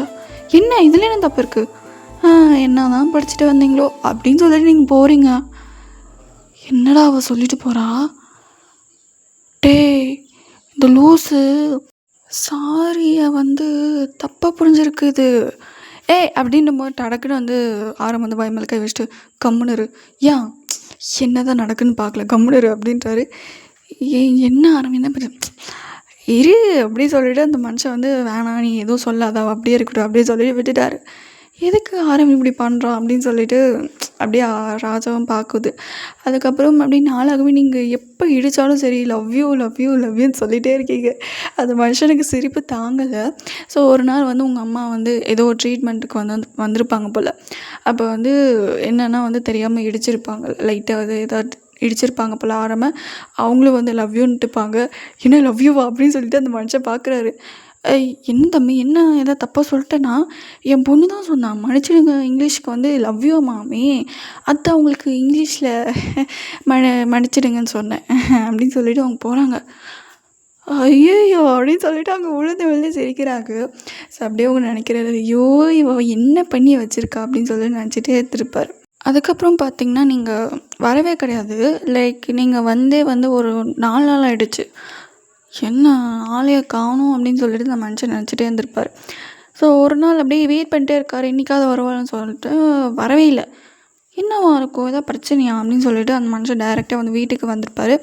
Speaker 1: என்ன இதில் என்ன தப்பு இருக்குது, என்ன தான் படிச்சுட்டு வந்தீங்களோ அப்படின்னு சொல்லிட்டு நீங்கள் போகிறீங்க. என்னடா அவள் சொல்லிட்டு போகிறா, இந்த லூஸு சாரியை வந்து தப்பாக புரிஞ்சிருக்குது அப்படின்னும் போது டடக்குன்னு வந்து ஆரம்பம் வந்து பயமேல கை வச்சுட்டு கம்முனரு, ஏன் என்ன தான் நடக்குன்னு பார்க்கல கம்முனரு அப்படின்றாரு. என்ன ஆரம்பம் என்ன இரு அப்படின்னு சொல்லிட்டு அந்த மனுஷன் வந்து வேணாம் நீ எதுவும் சொல்லாத அப்படியே இருக்கட்டும் அப்படியே சொல்லிட்டு விட்டுட்டாரு. எதுக்கு ஆரம்பி இப்படி பண்ணுறான் அப்படின்னு சொல்லிட்டு அப்படியே ராஜாவும் பார்க்குது. அதுக்கப்புறம் அப்படியே நாளாகவே நீங்கள் எப்போ இடித்தாலும் சரி லவ் யூன்னு சொல்லிகிட்டே இருக்கீங்க. அந்த மனுஷனுக்கு சிரிப்பு தாங்கலை. ஸோ ஒரு நாள் வந்து உங்கள் அம்மா வந்து ஏதோ ஒரு ட்ரீட்மெண்ட்டுக்கு வந்திருப்பாங்க போல். அப்போ வந்து என்னென்னா வந்து தெரியாமல் இடிச்சிருப்பாங்க, லைட்டாக வந்து ஏதாவது இடிச்சிருப்பாங்க போல். ஆரம்ப அவங்களும் வந்து லவ் யூன்ட்டுப்பாங்க. என்ன லவ் யூவா அப்படின்னு சொல்லிட்டு அந்த மனுஷன் பார்க்குறாரு. என்ன தம்பி என்ன ஏதாவது தப்பாக சொல்லிட்டேன்னா, என் பொண்ணு தான் சொன்னான் மன்னிச்சிடுங்க, இங்கிலீஷ்க்கு வந்து லவ் யூ மாமி, அதான் அவங்களுக்கு இங்கிலீஷில் மன்னிச்சிடுங்கன்னு சொன்னேன் அப்படின்னு சொல்லிட்டு அவங்க போகிறாங்க. ஐயோ அப்படின்னு சொல்லிட்டு அவங்க விழுந்து சிரிக்கிறாங்க. ஸோ அப்படியே அவங்க நினைக்கிறாரு, ஐயோ இவ என்ன பண்ணி வச்சுருக்கா அப்படின்னு சொல்லி நினச்சிட்டே எடுத்துருப்பார். அதுக்கப்புறம் பார்த்திங்கன்னா நீங்கள் வரவே கிடையாது. லைக் நீங்கள் வந்து ஒரு 4 நாள் ஆகிடுச்சு. என்ன ஆளையை காணும் அப்படின்னு சொல்லிட்டு அந்த மனுஷன் நினச்சிட்டே இருந்திருப்பார். ஸோ ஒரு நாள் அப்படியே வெயிட் பண்ணிட்டே இருக்கார், என்றைக்காவது வருவாள்னு சொல்லிட்டு வரவே இல்லை. என்னவா இருக்கும், ஏதாவது பிரச்சனையா அப்படின்னு சொல்லிட்டு அந்த மனுஷன் டைரெக்டாக வந்து வீட்டுக்கு வந்திருப்பார்.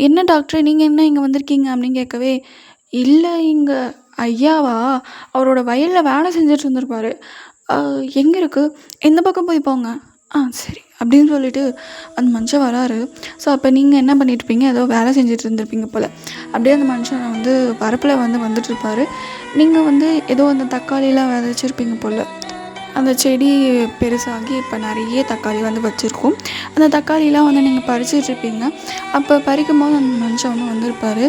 Speaker 1: என்ன டாக்டர் நீங்கள் என்ன இங்கே வந்திருக்கீங்க அப்படின்னு கேட்கவே, இல்லை இங்கே ஐயாவா அவரோட வயலில் வேலை செஞ்சுட்டு இருந்திருப்பார், எங்கே இருக்குது, இந்த பக்கம் போய் போங்க, சரி அப்படின்னு சொல்லிட்டு அந்த மனுஷன் வராரு. ஸோ அப்போ நீங்கள் என்ன பண்ணிட்டுருப்பீங்க, ஏதோ வேலை செஞ்சுட்டு இருந்திருப்பீங்க போல். அப்படியே அந்த மனுஷன் வந்து வரப்பில் வந்துட்டுருப்பாரு. நீங்கள் வந்து ஏதோ அந்த தக்காளிலாம் விதைச்சிருப்பீங்க போல். அந்த செடி பெருசாகி இப்போ நிறைய தக்காளி வந்து வச்சுருக்கும். அந்த தக்காளிலாம் வந்து நீங்கள் பறிச்சிட்ருப்பீங்க. அப்போ பறிக்கும்போது அந்த மனுஷன் வந்திருப்பார்.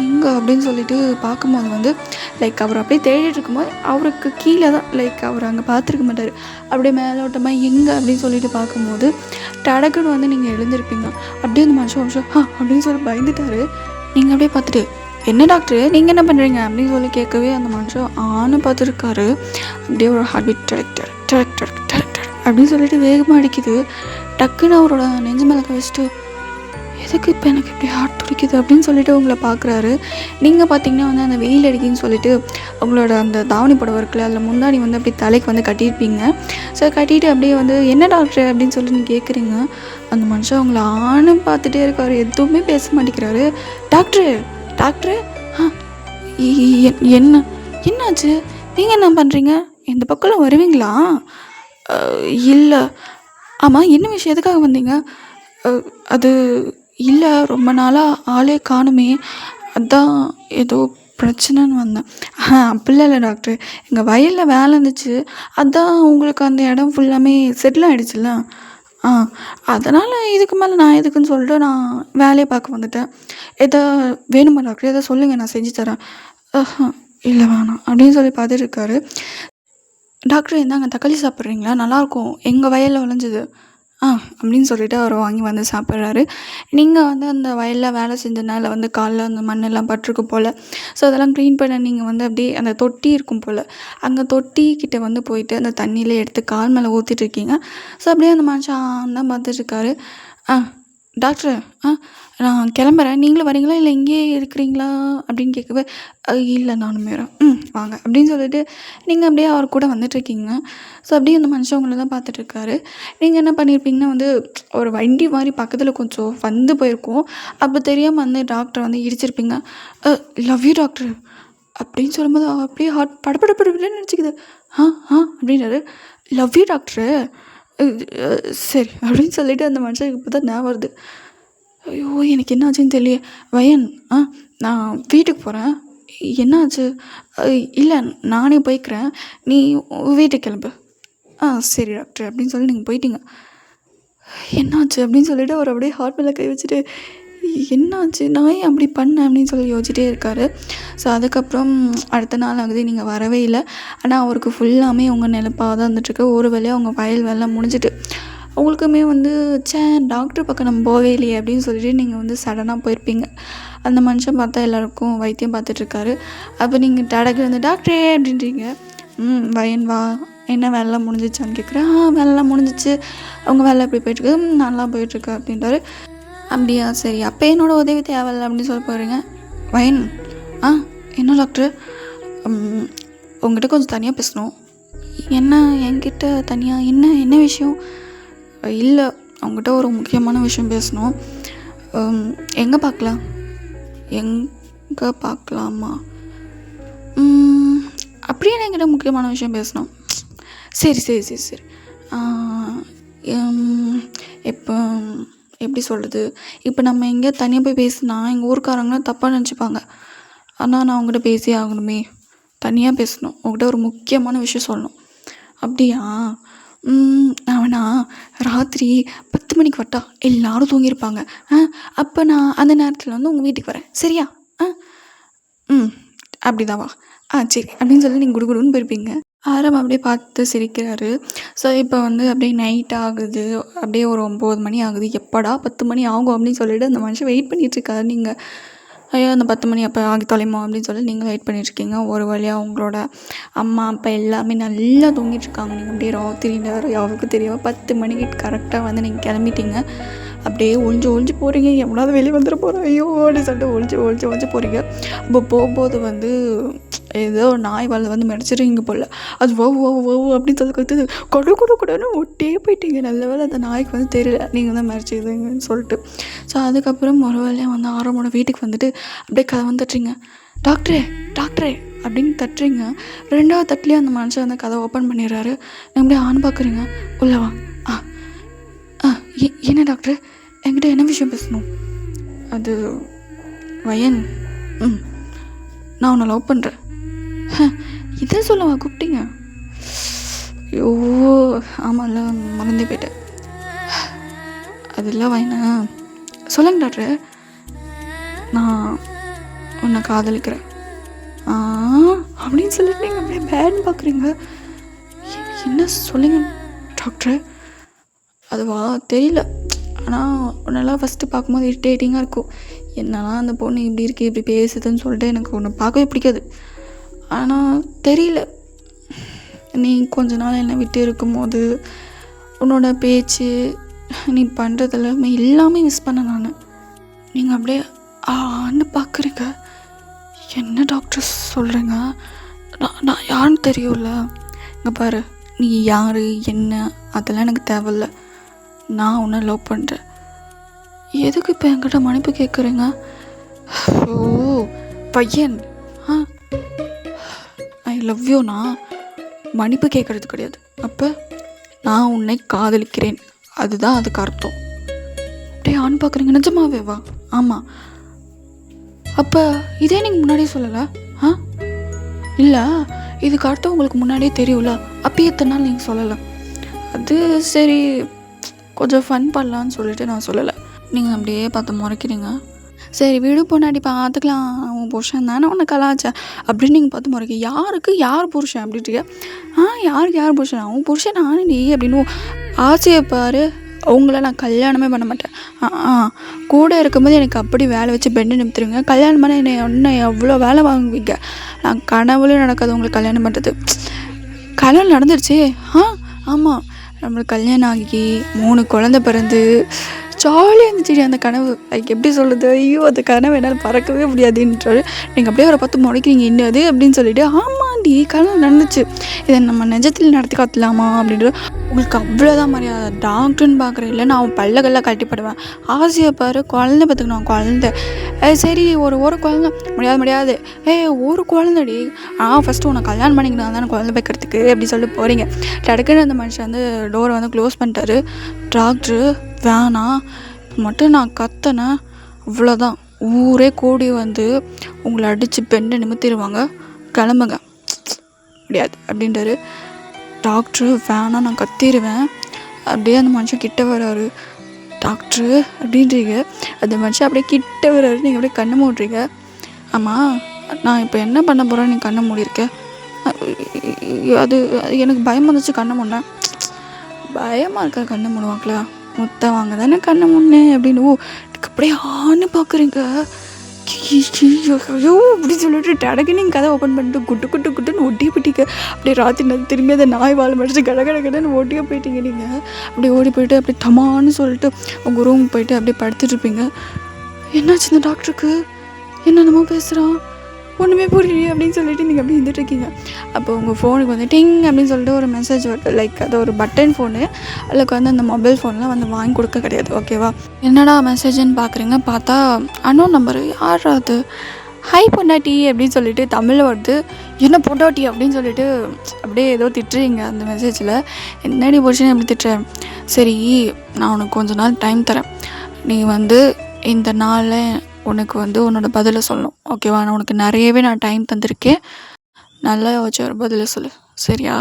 Speaker 1: எங்கே அப்படின்னு சொல்லிட்டு பார்க்கும்போது வந்து லைக் அவர் அப்படியே தேடிட்டு இருக்கும்போது அவருக்கு கீழே தான், லைக் அவர் அங்கே பார்த்துருக்க மாட்டார். அப்படியே மேலோட்டமாக எங்கே அப்படின்னு சொல்லிட்டு பார்க்கும்போது டடக்குன்னு வந்து நீங்கள் எழுந்திருப்பீங்க. அப்படியே அந்த மனுஷன் அப்படின்னு சொல்லி பயந்துட்டார். நீங்கள் அப்படியே பார்த்துட்டு, என்ன டாக்டர் நீங்கள் என்ன பண்ணுறீங்க அப்படின்னு சொல்லி கேட்கவே அந்த மனுஷன் ஆன்னு பார்த்துருக்காரு. அப்படியே ஒரு ஹார்ட்பீட் டடக் டடக் டடக் டடக் டடக் டடக் அப்படின்னு சொல்லிட்டு வேகமாக அடிக்குது. டக்குன்னு அவரோட நெஞ்சு மேலே வச்சுட்டு, எதுக்கு இப்போ எனக்கு இப்படி ஹார்ட் துடிக்குது அப்படின்னு சொல்லிட்டு உங்களை பார்க்குறாரு. நீங்கள் பார்த்தீங்கன்னா வந்து அந்த வெயில் அடிக்குன்னு சொல்லிட்டு உங்களோட அந்த தாவணி புடவை இருக்குல்ல, அதில் முந்தாணி வந்து அப்படி தலைக்கு வந்து கட்டியிருப்பீங்க. ஸோ கட்டிட்டு அப்படியே வந்து என்ன டாக்டர் அப்படின்னு சொல்லி நீங்கள் கேட்குறீங்க. அந்த மனுஷன் உங்களை ஆன்னு பார்த்துட்டே இருக்காரு, எதுவுமே பேச மாட்டேங்கிறாரு. டாக்டரு டாக்டரு என்ன என்னாச்சு, நீங்கள் என்ன பண்ணுறீங்க, இந்த பக்கம்லாம் வருவீங்களா? இல்லை. ஆமாம், என்ன விஷயம், எதுக்காக வந்தீங்க? அது இல்லை, ரொம்ப நாளாக ஆளே காணுமே, அதான் ஏதோ பிரச்சனைன்னு வந்தேன். அப்படிலாம் இல்லை டாக்டர், எங்கள் வயலில் வேலை இருந்துச்சு, அதான் உங்களுக்கு அந்த இடம் ஃபுல்லாமே செட்டில் ஆகிடுச்சுல்ல, அதனால் இதுக்கு மேலே நான் எதுக்குன்னு சொல்லிட்டு நான் வேலையை பார்க்க வந்துட்டேன். எதா வேணுமா டாக்டர், எதாவது சொல்லுங்கள், நான் செஞ்சு தரேன். இல்லை வேணாம் அப்படின்னு சொல்லி பார்த்துட்டு இருக்காரு. டாக்டர் இந்தாங்க தக்காளி சாப்பிட்றீங்களா, நல்லாயிருக்கும், எங்கள் வயலில் விளைஞ்சது அப்படின்னு சொல்லிட்டு அவர் வாங்கி வந்து சாப்பிட்றாரு. நீங்கள் வந்து அந்த வயலில் வேலை செஞ்சனால வந்து காலில் அந்த மண்ணெல்லாம் பட்டிருக்கு போல். ஸோ அதெல்லாம் க்ளீன் பண்ண நீங்கள் வந்து அப்படியே அந்த தொட்டி இருக்கும் போல், அங்கே தொட்டிக்கிட்ட வந்து போயிட்டு அந்த தண்ணியில் எடுத்து கால் மேலே ஊற்றிட்டுருக்கீங்க. ஸோ அப்படியே அந்த மனுஷன் தான் பார்த்துட்ருக்காரு. டாக்டர் நான் கிளம்புறேன், நீங்களும் வரீங்களா இல்லை இங்கேயே இருக்கிறீங்களா அப்படின்னு கேட்கவே, இல்லை நானும் வரேன், வாங்க அப்படின்னு சொல்லிட்டு நீங்கள் அப்படியே அவர் கூட வந்துட்டுருக்கீங்க. ஸோ அப்படியே அந்த மனுஷன் உங்களை தான் பார்த்துட்ருக்காரு. நீங்கள் என்ன பண்ணியிருப்பீங்கன்னா வந்து ஒரு வண்டி மாதிரி பக்கத்தில் கொஞ்சம் வந்து போயிருக்கோம். அப்போ தெரியாமல் வந்து டாக்டரை வந்து இடிச்சிருப்பீங்க. லவ் யூ டாக்டர் அப்படின்னு சொல்லும்போது அப்படியே ஹார்ட் படப்படப்படன்னு நினச்சிக்குது. அப்படின்னாரு. லவ் யூ டாக்டரு, சரி அப்படின்னு சொல்லிட்டு அந்த மனுஷனுக்கு இப்போ தான் ஞாபகம் வருது. ஐயோ எனக்கு என்ன ஆச்சுன்னு தெரியல. வயன் நான் வீட்டுக்கு போகிறேன், என்னாச்சு? இல்லை நானே போய்க்கிறேன், நீ வீட்டுக்கு கிளம்பு. சரி டாக்டர் அப்படின்னு சொல்லி நீங்கள் போயிட்டீங்க. என்னாச்சு அப்படின்னு சொல்லிட்டு அவர் அப்படியே ஹார்ட் மேலே கை வச்சுட்டு, என்னாச்சு நான் ஏன் அப்படி பண்ணேன் அப்படின்னு சொல்லி யோசிச்சிட்டே இருக்காரு. ஸோ அதுக்கப்புறம் அடுத்த நாள் ஆகுது, நீங்கள் வரவே இல்லை. ஆனால் அவருக்கு ஃபுல்லாமே உங்கள் நிலப்பாக தான் வந்துட்டுருக்கு. ஒரு வேலையாக அவங்க வயல் வேலை முடிஞ்சிட்டு உங்களுக்குமே வந்து டாக்டர் பக்கம் நம்ம போவே இல்லையே அப்படின்னு சொல்லிட்டு நீங்கள் வந்து சடனாக போயிருப்பீங்க. அந்த மனுஷன் பார்த்தா எல்லாருக்கும் வைத்தியம் பார்த்துட்ருக்காரு. அப்போ நீங்கள் டடக்கு வந்து டாக்டரே அப்படின்றீங்க. வயன் வா, என்ன வேலைலாம் முடிஞ்சிச்சான்னு கேட்குறேன். வேலைலாம் முடிஞ்சிச்சு, அவங்க வேலை எப்படி போயிட்டுருக்கு, நல்லா போயிட்டுருக்கு அப்படின்றாரு. அப்படியா, சரி அப்போ என்னோடய உதவி தேவையில்லை அப்படின்னு சொல்லி போகிறீங்க. வயன் என்ன டாக்டர், உங்ககிட்ட கொஞ்சம் தனியாக பேசணும். என்ன என்கிட்ட தனியாக, என்ன விஷயம்? இல்லை அவங்ககிட்ட ஒரு முக்கியமான விஷயம் பேசணும். எங்கே பார்க்கலாம்? எங்கே பார்க்கலாமா? அப்படியே என்கிட்ட முக்கியமான விஷயம் பேசணும். சரி சரி சரி சரி இப்போ எப்படி சொல்கிறது, இப்போ நம்ம எங்கேயா தனியாக போய் பேசினா எங்கள் ஊருக்காரங்களாம் தப்பாக நினச்சிப்பாங்க. ஆனால் நான் அவங்ககிட்ட பேசியே ஆகணுமே, தனியாக பேசணும், உங்கள்கிட்ட ஒரு முக்கியமான விஷயம் சொல்லணும். அப்படியா? அவனா ராத்திரி 10 மணிக்கு வரட்டா, எல்லோரும் தூங்கியிருப்பாங்க. அப்போ நான் அந்த நேரத்தில் வந்து உங்கள் வீட்டுக்கு வரேன், சரியா? அப்படிதான் வா. சரி அப்படின்னு சொல்லி நீங்கள் குடுகுடுன்னு போயிருப்பீங்க. அப்படியே பார்த்து சிரிக்கிறாரு. ஸோ இப்போ வந்து அப்படியே நைட் ஆகுது, அப்படியே ஒரு 9 மணி ஆகுது. எப்படா 10 மணி ஆகும் அப்படின்னு சொல்லிட்டு அந்த மனுஷன் வெயிட் பண்ணிகிட்ருக்காரு. நீங்கள் ஐயோ அந்த 10 மணி அப்போ ஆகி தொலைமோ அப்படின்னு சொல்லி நீங்கள் வெயிட் பண்ணிட்டுருக்கீங்க. ஒரு வழியாக உங்களோட அம்மா அப்பா எல்லாமே நல்லா தூங்கிட்டுருக்காங்க. நீங்கள் அப்படியே ராத்திரி யாருக்கும் தெரியாமல் 10 மணிக்கு கரெக்டாக வந்து நீங்கள் கிளம்பிட்டீங்க. அப்படியே ஒழிஞ்சு போகிறீங்க, எவ்வளோது வெளியே வந்துட போகிறோம் ஐயோ அப்படின்னு சொல்லிட்டு ஒழிஞ்சு போகிறீங்க. அப்போ போகும்போது வந்து ஏதோ ஒரு நாய் வந்து மிதிச்சிருங்க போல். அது ஓ அப்படின்னு சொல்லி கற்றுது, கொடுன்னு ஒட்டே போயிட்டீங்க. நல்ல வேலை அந்த நாய்க்கு வந்து தெரியல நீங்கள் தான் மிதிச்சிதுங்கன்னு சொல்லிட்டு. ஸோ அதுக்கப்புறம் ஒரு வேலையாக வந்து ஆரம்போட வீட்டுக்கு வந்துட்டு அப்படியே வந்துட்டுறீங்க. டாக்டரே அப்படின்னு தட்டுறீங்க. 2வது தட்டுலேயே அந்த மனுஷன் வந்து கதை ஓப்பன் பண்ணிடுறாரு. அப்படியே பார்க்குறீங்க. உள்ளவா என்ன டாக்டர் என்கிட்ட என்ன விஷயம் பேசணும்? அது வயன், நான் உன்னை லவ் பண்ணுறேன். இதை சொல்லவா கூப்பிட்டீங்க? ஐயோ ஆமாம்ல, மறந்தே போயிட்டேன். அதெல்லாம் வயனா, சொல்லுங்க டாக்டர். நான் உன்னை காதலிக்கிறேன் அப்படின்னு சொல்லிட்டு நீங்கள் அப்படியே பேட்னு பார்க்குறீங்க. என்ன சொல்லுங்க டாக்டர்? அதுவா தெரியல, ஆனால் உன்னெல்லாம் ஃபஸ்ட்டு பார்க்கும்போது இரிட்டேட்டிங்காக இருக்கும். என்னன்னா அந்த பொண்ணு இப்படி இருக்கு இப்படி பேசுதுன்னு சொல்லிட்டு எனக்கு ஒன்று பார்க்கவே பிடிக்காது. ஆனால் தெரியல, நீ கொஞ்ச நாள் என்னை விட்டு இருக்கும்போது உன்னோட பேச்சு, நீ பண்ணுறது எல்லாமே மிஸ் பண்ண நான். நீங்கள் அப்படியே ஆன்னு பார்க்குறீங்க. என்ன டாக்டர் சொல்கிறீங்க? நான் யாருன்னு தெரியும்ல. இங்கே பாரு, நீ யார் என்ன அதெல்லாம் எனக்கு தேவையில்ல. நான் உன்னை லவ் பண்ணுறேன். எதுக்கு இப்போ என்கிட்ட மன்னிப்பு கேட்குறீங்க? ஓ பையன், ஐ லவ் யூனா மன்னிப்பு கேட்குறது கிடையாது. அப்போ நான் உன்னை காதலிக்கிறேன், அதுதான் அதுக்கு அர்த்தம். அப்படியே ஆண் பார்க்குறீங்க? நிஜமாவே வா? ஆமாம். அப்போ இதே நீங்கள் முன்னாடியே சொல்லலை? இல்லை, இதுக்கு அர்த்தம் உங்களுக்கு முன்னாடியே தெரியும்ல, அப்பயே எத்தனை நாள் நீங்கள் சொல்லலை? அது சரி, கொஞ்சம் ஃபன் பண்ணலான்னு சொல்லிட்டு நான் சொல்லலை. நீங்கள் அப்படியே பார்த்து முறைக்கிறீங்க. சரி விடு பொண்ணாடி பார்த்துக்கலாம், உன் புருஷன் தானே உன்னை கலாச்சேன் அப்படின்னு நீங்கள் பார்த்து முறைக்க. யாருக்கு யார் புருஷன் அப்படின்ட்டு? யாருக்கு யார் புருஷன்? அவன் புருஷன் நானே நீ அப்படின்னு ஆசையை பாரு. அவங்கள நான் கல்யாணமே பண்ண மாட்டேன். கூட இருக்கும்போது எனக்கு அப்படி வேலை வச்சு பெண்டு நிமித்துருங்க. கல்யாணம் பண்ண என்னை எவ்வளோ வேலை வாங்குவீங்க. நான் கனவுலையும் நடக்காது உங்களுக்கு கல்யாணம் பண்ணுறது. கல்யாணம் நடந்துருச்சு. ஆமாம், நம்மளுக்கு கல்யாணம் ஆகி 3 குழந்தை பிறந்து ஜாலியாக இருந்துச்சு அந்த கனவு. அதுக்கு எப்படி சொல்கிறது? ஐயோ அந்த கனவு என்னால் பறக்கவே முடியாதுன்றாரு. நீங்கள் அப்படியே அவரை பார்த்து முறைக்கிறீங்க என்னது அப்படின்னு சொல்லிட்டு. ஆமாண்டி கனவு நடந்துச்சு, இதை நம்ம நிஜத்தில் நடத்தி காட்டலாமா அப்படின்ற. உங்களுக்கு அவ்வளோதான் மரியாதை. டாக்டர்னு பார்க்குறேன், இல்லை நான் அவன் பல்லகெல்லாம் கட்டிப்படுவேன். ஆசையை பாரு, குழந்தை பார்த்துக்கணும். குழந்தை சரி, ஒரு குழந்தை முடியாது. ஒரு குழந்தைடி. ஃபஸ்ட்டு உன்னை கல்யாணம் பண்ணிக்கணும் தானே குழந்தை வைக்கிறதுக்கு அப்படி சொல்லிட்டு போகிறீங்க. டக்குன்னு அந்த மனுஷன் வந்து டோரை வந்து க்ளோஸ் பண்ணிட்டாரு. டாக்டரு வேணாம் மட்டும் நான் கத்தினேன், அவ்வளோதான். ஊரே கூடி வந்து உங்களை அடித்து பெண்டை நிமித்திடுவாங்க, கிளம்புங்க முடியாது அப்படின்றாரு. டாக்டரு வேணாம் நான் கத்திடுவேன். அப்படியே அந்த மனுஷன் கிட்ட வர்றாரு. டாக்டரு அப்படின்றீங்க, அந்த மனுஷன் அப்படியே கிட்ட வர்றாரு. நீங்கள் அப்படியே கண்ணை மூடுறீங்க. ஆமாம், நான் இப்போ என்ன பண்ண போகிறேன்? நீ கண்ணை மூடியிருக்க. அது எனக்கு பயம் வந்துச்சு, கண்ணை மூடினேன். பயமாக இருக்கா கண்ணை மூடுவாங்களா? முத்த வாங்க தானே கண்ணை முன்னே அப்படின்னு. அப்படியே ஆன்னு பார்க்குறீங்க. ஐயோ அப்படி சொல்லிட்டு டடக்கு நீங்கள் கதை ஓப்பன் பண்ணிட்டு குட்டுன்னு ஒட்டியே போயிட்டீங்க. அப்படியே ராத்திரி திரும்பி அதை நாய் வாழை மடிச்சு கடன்னு ஒட்டியே போயிட்டீங்க. நீங்கள் அப்படியே ஓடி போயிட்டு அப்படியே தமான்னு சொல்லிட்டு உங்கள் ரூமுக்கு போயிட்டு அப்படியே படுத்துட்ருப்பீங்க. என்னாச்சு இந்த டாக்டருக்கு? என்னென்னமோ பேசுகிறான், ஒன்றுமே புரியலையே அப்படின்னு சொல்லிட்டு நீங்கள் அப்படி இருந்துட்டுருக்கீங்க. அப்போ உங்கள் ஃபோனுக்கு வந்து டிங் அப்படின்னு சொல்லிட்டு ஒரு மெசேஜ் வருது. லைக் அது ஒரு பட்டன் ஃபோனு. அதுக்கு வந்து அந்த மொபைல் ஃபோன்லாம் வந்து வாங்கி கொடுக்க கிடையாது, ஓகேவா? என்னடா மெசேஜ்ன்னு பார்க்குறீங்க, பார்த்தா அன்னோன் நம்பரு. யார் அது? ஹை பொண்டாட்டி அப்படின்னு சொல்லிட்டு தமிழில் வருது. என்ன பொண்டாட்டி அப்படின்னு சொல்லிட்டு அப்படியே ஏதோ திட்டுறீங்க அந்த மெசேஜில். என்னடி போச்சுன்னு எப்படி திட்டுறேன்? சரி, நான் உனக்கு கொஞ்ச நாள் டைம் தரேன். நீ வந்து இந்த நாளில் உனக்கு வந்து உன்னோட பதிலை சொல்லணும், ஓகேவா? நான் உனக்கு நிறையவே டைம் தந்திருக்கேன். நல்லா வச்சு ஒரு பதிலை சொல்லு, சரியா?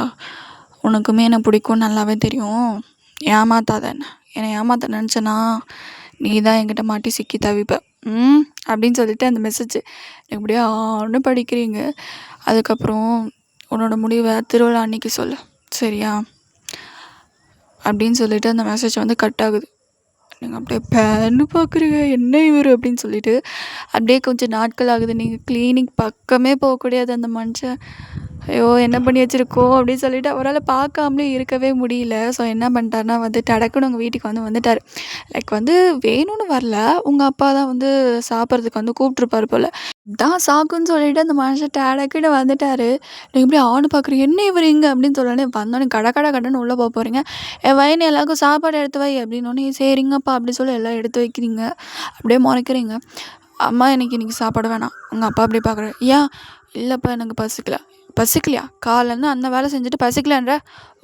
Speaker 1: உனக்குமே என்ன பிடிக்கும் நல்லாவே தெரியும். ஏமாத்தாத என்னை ஏமாத்த நினச்சேன்னா நீ தான் என்கிட்ட மாட்டி சிக்கி தவிப்ப அப்படின்னு சொல்லிட்டு அந்த மெசேஜ் எப்படியா ஒன்று படிக்கிறீங்க. அதுக்கப்புறம் உன்னோட முடிவை திருவிழா அன்னைக்கு சொல்லு, சரியா? அப்படின்னு சொல்லிட்டு அந்த மெசேஜ் வந்து கட் ஆகுது. நீங்கள் அப்படியே பேன்னு பார்க்குறீங்க, என்ன இவர் அப்படின்னு சொல்லிட்டு. அப்படியே கொஞ்சம் நாட்கள் ஆகுது. நீங்கள் கிளினிக் பக்கமே போகக்கூடாது. அந்த மனுஷன் ஐயோ என்ன பண்ணி வச்சுருக்கோம் அப்படின்னு சொல்லிட்டு அவரால் பார்க்காமலே இருக்கவே முடியல. ஸோ என்ன பண்ணிட்டாருனா வந்து டடக்குன்னு உங்கள் வீட்டுக்கு வந்துட்டார். லைக் வந்து வேணும்னு வரல, உங்கள் அப்பா தான் வந்து சாப்பிட்றதுக்கு வந்து கூப்பிட்ருப்பார் போல். தான் சாக்குன்னு சொல்லிட்டு அந்த மனுஷன் டடக்குன்னு வந்துட்டார். நீங்கள் இப்படி ஆணு பார்க்குறீங்க, என்ன இவர் இங்கே அப்படின்னு சொல்லோடனே வந்தோடனே கடன்னு உள்ளே போக போகிறீங்க. என் வயனு எல்லாருக்கும் சாப்பாடு எடுத்து வை அப்படின்னோடனே சரிங்கப்பா அப்படி சொல்லி எல்லாம் எடுத்து வைக்கிறீங்க. அப்படியே முறைக்கிறீங்க. அம்மா இன்றைக்கி சாப்பாடு வேணாம். உங்கள் அப்பா அப்படி பார்க்குறாரு. ஏன்? இல்லைப்பா எனக்கு பசிக்கல. பசிக்கலையா? காலைலேருந்து அந்த வேலை செஞ்சுட்டு பசிக்கலன்ற,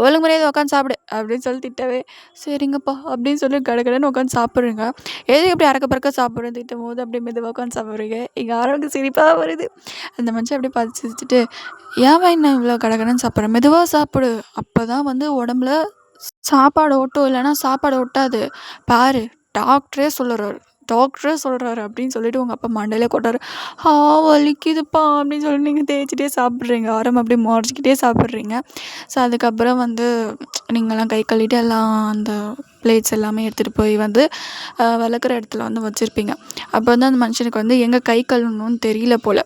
Speaker 1: ஒழுங்கு மரியாதையா உட்காந்து சாப்பிடு அப்படின்னு சொல்லி திட்டவே, சரிங்கப்பா அப்படின்னு சொல்லி கடகடன்னு உட்காந்து சாப்பிட்றேங்க. எதுக்கு இப்படி அறக்க பறக்க சாப்பிட்றேன்னு திட்டும்போது அப்படியே மெதுவாக உட்காந்து சாப்பிட்றீங்க. எங்கள் ஆரோவுக்கு சிரிப்பாக வருது. அந்த மனுஷன் அப்படியே பார்த்து சிரிச்சுட்டு, ஏன்ப்பா இன்னும் இவ்வளோ கடகடன்னு சாப்பிட்ற? மெதுவாக சாப்பிடு. அப்போ தான் வந்து உடம்புல சாப்பாடு ஒட்டும், இல்லைன்னா சாப்பாடு ஒட்டாது. பாரு டாக்டரே சொல்கிறாரு அப்படின்னு சொல்லிட்டு உங்கள் அப்பா மண்டையிலே கொட்டாரு. வலிக்குதுப்பா அப்படின்னு சொல்லி நீங்கள் தேய்ச்சிட்டே சாப்பிட்றீங்க. ஆரம் அப்படியே முறைச்சிக்கிட்டே சாப்பிட்றீங்க. ஸோ அதுக்கப்புறம் வந்து நீங்கள்லாம் கை கழுவிட்டு எல்லாம் அந்த பிளேட்ஸ் எல்லாமே எடுத்துகிட்டு போய் வந்து விளக்குற இடத்துல வந்து வச்சுருப்பீங்க. அப்போ வந்து அந்த மனுஷனுக்கு வந்து எங்கே கை கழுவணும்னு தெரியல போல்.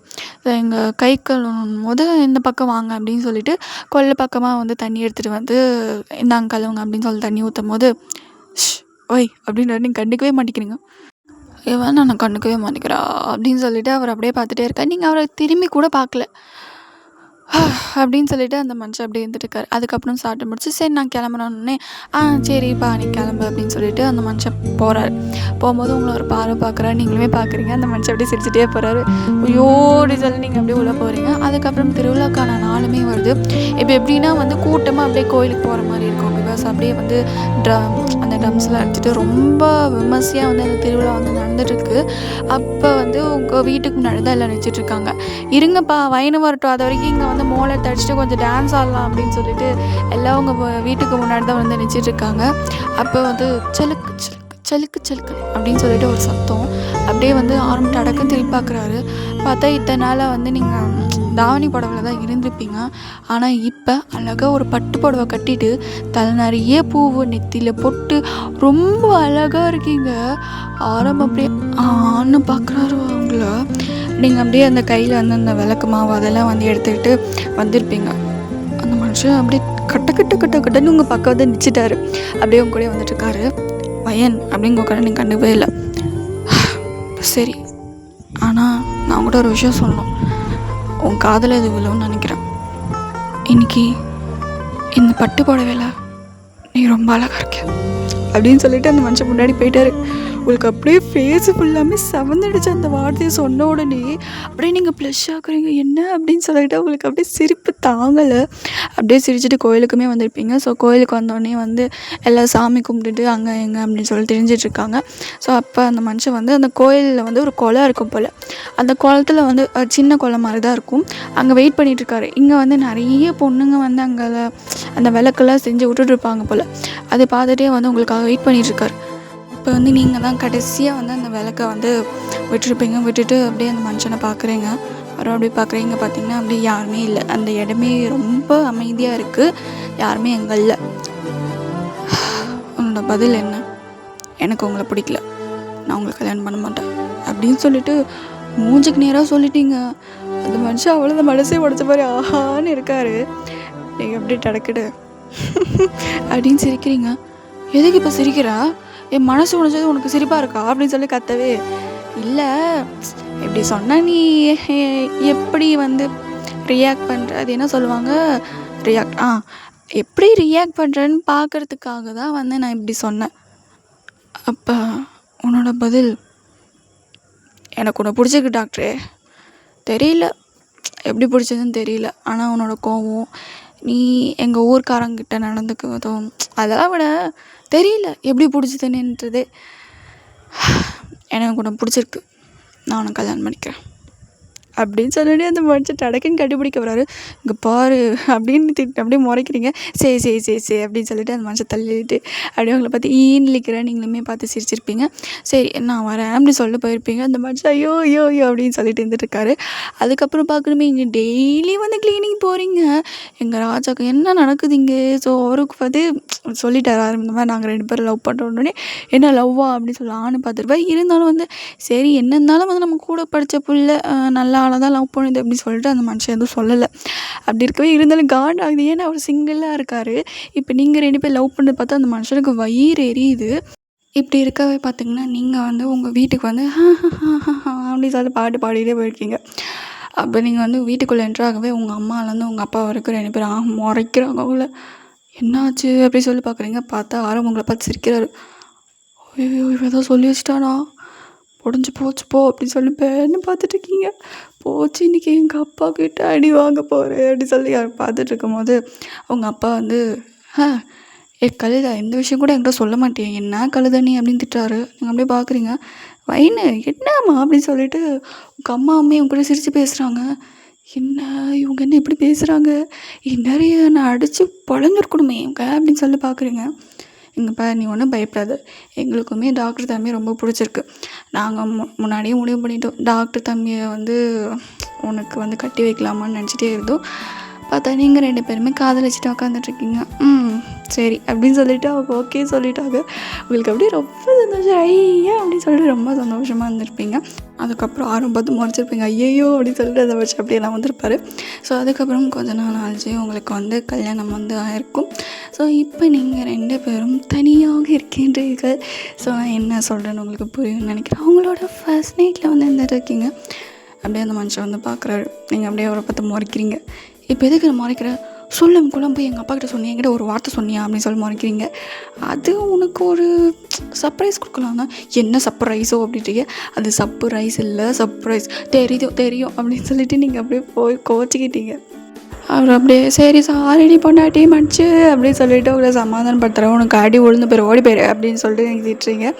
Speaker 1: எங்கள் கை கழுவணும் போது இந்த பக்கம் வாங்க அப்படின்னு சொல்லிட்டு கொல்லை பக்கமாக வந்து தண்ணி எடுத்துகிட்டு வந்து இந்தாங்க கழுவுங்க அப்படின்னு சொல்லி தண்ணி ஊற்றும் போது, ஓய் அப்படின்றது நீங்கள் கண்டுக்கவே மாட்டேங்கிறீங்க. இவன் நான் கண்டுக்கவே மாட்டேங்கிறா அப்படின்னு சொல்லிட்டு அவர் அப்படியே பார்த்துட்டே இருக்கார். நீங்கள் அவரை திரும்பி கூட பார்க்கல. அப்படின்னு சொல்லிட்டு அந்த மனுஷன் அப்படியே இருந்துட்டுருக்காரு. அதுக்கப்புறம் சாப்பிட்டு முடிச்சு, சரி நான் கிளம்புறோன்னே, சரிப்பா நீ கிளம்பு அப்படின்னு சொல்லிட்டு அந்த மனுஷன் போகிறாரு. போகும்போது உங்களை ஒரு பார்வை பார்க்குறாரு, நீங்களுமே பார்க்குறீங்க. அந்த மனுஷன் அப்படியே சிரிச்சுட்டே போகிறாரு. ஐயோ அப்படி சொல்லி நீங்கள் அப்படியே உள்ளே போகிறீங்க. அதுக்கப்புறம் திருவிழாக்கான நாளுமே வருது. இப்போ எப்படின்னா வந்து கூட்டமாக அப்படியே கோயிலுக்கு போகிற மாதிரி இருக்கும். பிகாஸ் அப்படியே வந்து அந்த ட்ரம்ஸ்லாம் அடிச்சுட்டு ரொம்ப விமர்சையாக வந்து அந்த திருவிழா வந்து நடந்துட்டுருக்கு. அப்போ வந்து உங்கள் வீட்டுக்கு முன்னாடி தான் எல்லாம் நினச்சிட்ருக்காங்க. இருங்கப்பா வயனு வரட்டும், அது வரைக்கும் இங்கே வந்து மோளத்தை அடிச்சுட்டு கொஞ்சம் டான்ஸ் ஆடலாம் அப்படின்னு சொல்லிட்டு எல்லாம் உங்கள் வீட்டுக்கு முன்னாடி தான் வந்து நினச்சிட்ருக்காங்க. அப்போ வந்து சலுக்கு சலுக்கு சலுக்கு சலுக்கு அப்படின்னு சொல்லிட்டு ஒரு சத்தம். அப்படியே வந்து ஆரம்பிட்டு அடக்கம் திரும்பி பார்க்குறாரு. பார்த்தா இத்தனை நாளாக வந்து நீங்கள் தாவணி புடவைல தான் இருந்திருப்பீங்க. ஆனால் இப்போ அழகாக ஒரு பட்டு புடவை கட்டிட்டு தலை நிறைய பூவு நெத்தியில் போட்டு ரொம்ப அழகாக இருக்கீங்க. அப்படியே ஆன்னு பார்க்குறாரு அவங்கள. நீங்கள் அப்படியே அந்த கையில் வந்து அந்த விளக்கு மாவு அதெல்லாம் வந்து எடுத்துக்கிட்டு வந்திருப்பீங்க. அந்த மனுஷன் அப்படியே கட்டன்னு உங்கள் பக்கம் வந்து நிச்சிட்டாரு. அப்படியே உங்க கூட வந்துட்டுருக்காரு. பையன் அப்படிங்க உட்கார நீங்கள் கண்டுக்கவே இல்லை. சரி, ஆனால் நான் உங்கள்கிட்ட ஒரு விஷயம் சொல்லணும். உன் காதல் எது விழுன்னு நினைக்கிறேன். இன்னைக்கு இந்த பட்டு புடவையில் நீ ரொம்ப அழகாக இருக்க அப்படின்னு சொல்லிட்டு அந்த மனுஷன் முன்னாடி போயிட்டாரு. உங்களுக்கு அப்படியே ஃபேஸு ஃபுல்லாமே செவந்துடுச்சு. அந்த வார்த்தையை சொன்ன உடனே அப்படியே நீங்கள் ப்ளஷ் ஆகுறீங்க. என்ன அப்படின்னு சொல்லிட்டு உங்களுக்கு அப்படியே சிரிப்பு தாங்கலை. அப்படியே சிரிச்சுட்டு கோயிலுக்குமே வந்திருப்பீங்க. ஸோ கோயிலுக்கு வந்தோடனே வந்து எல்லாம் சாமி கும்பிட்டுட்டு அங்கே எங்கே அப்படின்னு சொல்லி தெரிஞ்சிட்ருக்காங்க. ஸோ அப்போ அந்த மனுஷன் வந்து அந்த கோயிலில் வந்து ஒரு குளம் இருக்கும் போல். அந்த குளத்துல வந்து சின்ன குளம் மாதிரி தான் இருக்கும். அங்கே வெயிட் பண்ணிகிட்ருக்காரு. இங்கே வந்து நிறைய பொண்ணுங்க வந்து அங்கே அந்த விளக்கெல்லாம் செஞ்சு விட்டுட்ருப்பாங்க போல். அதை பார்த்துட்டே வந்து உங்களுக்காக வெயிட் பண்ணிகிட்ருக்காரு. இப்போ வந்து நீங்கள் தான் கடைசியாக வந்து அந்த விளக்கை வந்து விட்டுருப்பீங்க. விட்டுட்டு அப்படியே அந்த மனுஷனை பார்க்குறீங்க. அப்புறம் அப்படி பார்க்குறீங்க. பார்த்தீங்கன்னா அப்படியே யாருமே இல்லை. அந்த இடமே ரொம்ப அமைதியாக இருக்குது. யாருமே அங்கே இல்லை. உன்னோட பதில் என்ன? எனக்கு உங்களை பிடிக்கல, நான் உங்களை கல்யாணம் பண்ண மாட்டேன் அப்படின்னு சொல்லிட்டு மூஞ்சுக்கு நேராக சொல்லிட்டீங்க. அந்த மனுஷன் அவ்வளோ மனசே உடச்ச மாதிரி ஆஹான்னு இருக்காரு. நீங்கள் அப்படியே டடக்கிடு அப்படின்னு சிரிக்கிறீங்க. எதுக்கு இப்போ சிரிக்கிறா? என் மனசு உடைஞ்சது உனக்கு சிரிப்பாக இருக்கா அப்படின்னு சொல்லி கத்தவே, இல்லை இப்படி சொன்னால் நீ எப்படி வந்து ரியாக்ட் பண்ணுற, அது என்ன சொல்லுவாங்க, எப்படி ரியாக்ட் பண்ணுறேன்னு பார்க்குறதுக்காக தான் வந்து நான் இப்படி சொன்னேன். அப்போ உன்னோட பதில், எனக்கு உன்னை பிடிச்சிருக்கு டாக்டரே, தெரியல எப்படி பிடிச்சதுன்னு தெரியல. ஆனால் உன்னோட கோவம், நீ எங்கள் ஊர்க்காரங்கிட்ட நடந்துக்குவதும், அதெல்லாம் விட தெரியல எப்படி பிடிச்சதுன்னுன்றதே. எனக்கு உன்னை பிடிச்சிருக்கு, நான் உன்னை கல்யாணம் பண்ணிக்கிறேன் அப்படின்னு சொல்லிட்டு அந்த மனுஷன் டடக்குன்னு கண்டுபிடிக்க வராரு. இங்கே பாரு அப்படின்னு அப்படியே முறைக்கிறீங்க. சரி சரி சரி சரி அப்படின்னு சொல்லிட்டு அந்த மனுஷன் தள்ளிட்டு அப்படியே உங்களை பார்த்து ஈன்லிக்கிறேன். நீங்களுமே பார்த்து சிரிச்சிருப்பீங்க. சரி நான் வரேன் அப்படி சொல்லிட்டு போயிருப்பீங்க. அந்த மனுஷன் ஐயோ ஐயோ ஐயோ அப்படின்னு சொல்லிட்டு இருந்துட்டுருக்காரு. அதுக்கப்புறம் பார்க்கணுமே, இங்கே டெய்லி வந்து க்ளீனிங் போகிறீங்க. எங்கள் ராஜாக்கு என்ன நடக்குது இங்கே? ஸோ அவருக்கு பார்த்து சொல்லிட்டாரு இந்த மாதிரி நாங்கள் 2 பேரும் லவ் பண்ணுறோன்னே. என்ன லவ்வா அப்படின்னு சொல்லி ஆன்னு பார்த்துருப்பேன். இருந்தாலும் வந்து சரி என்ன இருந்தாலும் வந்து நம்ம கூட படித்த புள்ள நல்லா தான் லவ் பண்ணுது அப்படின்னு சொல்லிட்டு அந்த மனுஷன் எதுவும் சொல்லலை. அப்படி இருக்கவே இருந்தாலும் காண்ட் ஆகுது. ஏன்னா அவர் சிங்கிளாக இருக்கார். இப்போ நீங்கள் 2 பேர் லவ் பண்ணுறது பார்த்தா அந்த மனுஷனுக்கு வயிறு எரியுது. இப்படி இருக்கவே பார்த்திங்கன்னா நீங்கள் வந்து உங்கள் வீட்டுக்கு வந்து அப்படி சொல்லி பாட்டு பாடிட்டே போயிருக்கீங்க. அப்போ நீங்கள் வந்து வீட்டுக்குள்ளே என்ட்ராகவே உங்கள் அம்மாலேருந்து உங்கள் அப்பா வரைக்கும் 2 பேரும் முறைக்கிறாங்க. அவங்கள என்னாச்சு அப்படி சொல்லி பார்க்குறீங்க. பார்த்தா ஆரம் உங்களை பார்த்து சிரிக்கிறாரு. ஐயோ இவன் ஏதோ சொல்லி வச்சிட்டானா, முடிஞ்சு போச்சு போ அப்படின்னு சொல்லி பேன்னு பார்த்துட்ருக்கீங்க. போச்சு இன்றைக்கி எங்கள் அப்பா கிட்ட அடி வாங்க போகிறேன் அப்படி சொல்லி அவர் பார்த்துட்டு இருக்கும்போது அவங்க அப்பா வந்து ஏ கழுத இந்த விஷயம் கூட என்கிட்ட சொல்ல மாட்டேன், என்ன கழுத நீ அப்படின்னு திட்டுறாரு. நீங்கள் அப்படியே பார்க்குறீங்க. வைனு என்னம்மா அப்படின்னு சொல்லிட்டு உங்கள் அம்மா அம்மையும் உங்க கூட சிரித்து பேசுகிறாங்க. என்ன இவங்க என்ன இப்படி பேசுகிறாங்க, நிறைய நான் அடித்து பொழந்துருக்கணுமே இவங்க அப்படின்னு சொல்லி பார்க்குறீங்க. இங்கேப்பா நீ ஒன்றும் பயப்படாது, எங்களுக்குமே டாக்டர் தம்பியை ரொம்ப பிடிச்சிருக்கு. நாங்கள் முன்னாடியே முடிவு பண்ணிட்டோம் டாக்டர் தம்பியை வந்து உனக்கு வந்து கட்டி வைக்கலாமான்னு நினச்சிட்டே இருந்தோம். பார்த்தா நீங்கள் 2 பேருமே காதலிச்சுட்டு உட்காந்துட்ருக்கீங்க. சரி அப்படின்னு சொல்லிவிட்டு அவங்க ஓகே சொல்லிட்டாங்க. உங்களுக்கு அப்படியே ரொம்ப சந்தோஷம், ஐயா அப்படின்னு சொல்லிட்டு ரொம்ப சந்தோஷமாக இருந்திருப்பீங்க. அதுக்கப்புறம் ஆரம் பார்த்து முறைச்சிருப்பீங்க, ஐயையோ அப்படின்னு சொல்லிட்டு அதை வச்சு அப்படியெல்லாம் வந்திருப்பார். ஸோ அதுக்கப்புறம் கொஞ்ச நாள் ஆச்சு உங்களுக்கு வந்து கல்யாணம் வந்து ஆயிருக்கும். ஸோ இப்போ நீங்கள் 2 பேரும் தனியாக இருக்கின்றீர்கள். ஸோ நான் என்ன சொல்கிறேன்னு உங்களுக்கு புரியும்னு நினைக்கிறேன். அவங்களோட ஃபர்ஸ்ட் நைட்டில் வந்து இருந்துட்டு இருக்கீங்க. அப்படியே அந்த மனுஷன் வந்து பார்க்குறாரு. நீங்கள் அப்படியே அவரை பார்த்து முறைக்கிறீங்க. இப்போ எதுக்கு நான் முறைக்கிறேன், சொல்லும் குழம்பு போய் எங்கள் அப்பா கிட்ட சொன்னேன், என்கிட்ட ஒரு வார்த்தை சொன்னியா அப்படின்னு சொல்லி முறைக்கிறீங்க. அது உனக்கு ஒரு சர்ப்ரைஸ் கொடுக்கலாங்க. என்ன சர்ப்ரைஸோ அப்படின்றீங்க. அது சர்ப்ரைஸ் இல்லை, சர்ப்ரைஸ் தெரியும் அப்படின்னு சொல்லிட்டு நீங்கள் அப்படியே போய் கோச்சிக்கிட்டீங்க. அவர் அப்படியே சரி சாரிடி பொண்டாட்டி மடிச்சு அப்படின்னு சொல்லிட்டு உங்களை சமாதானப்படுத்துகிறேன், உனக்கு அடி உழுந்து போயிரு ஓடி போயிரு அப்படின்னு சொல்லிட்டு நீங்கள் திட்டுறீங்க.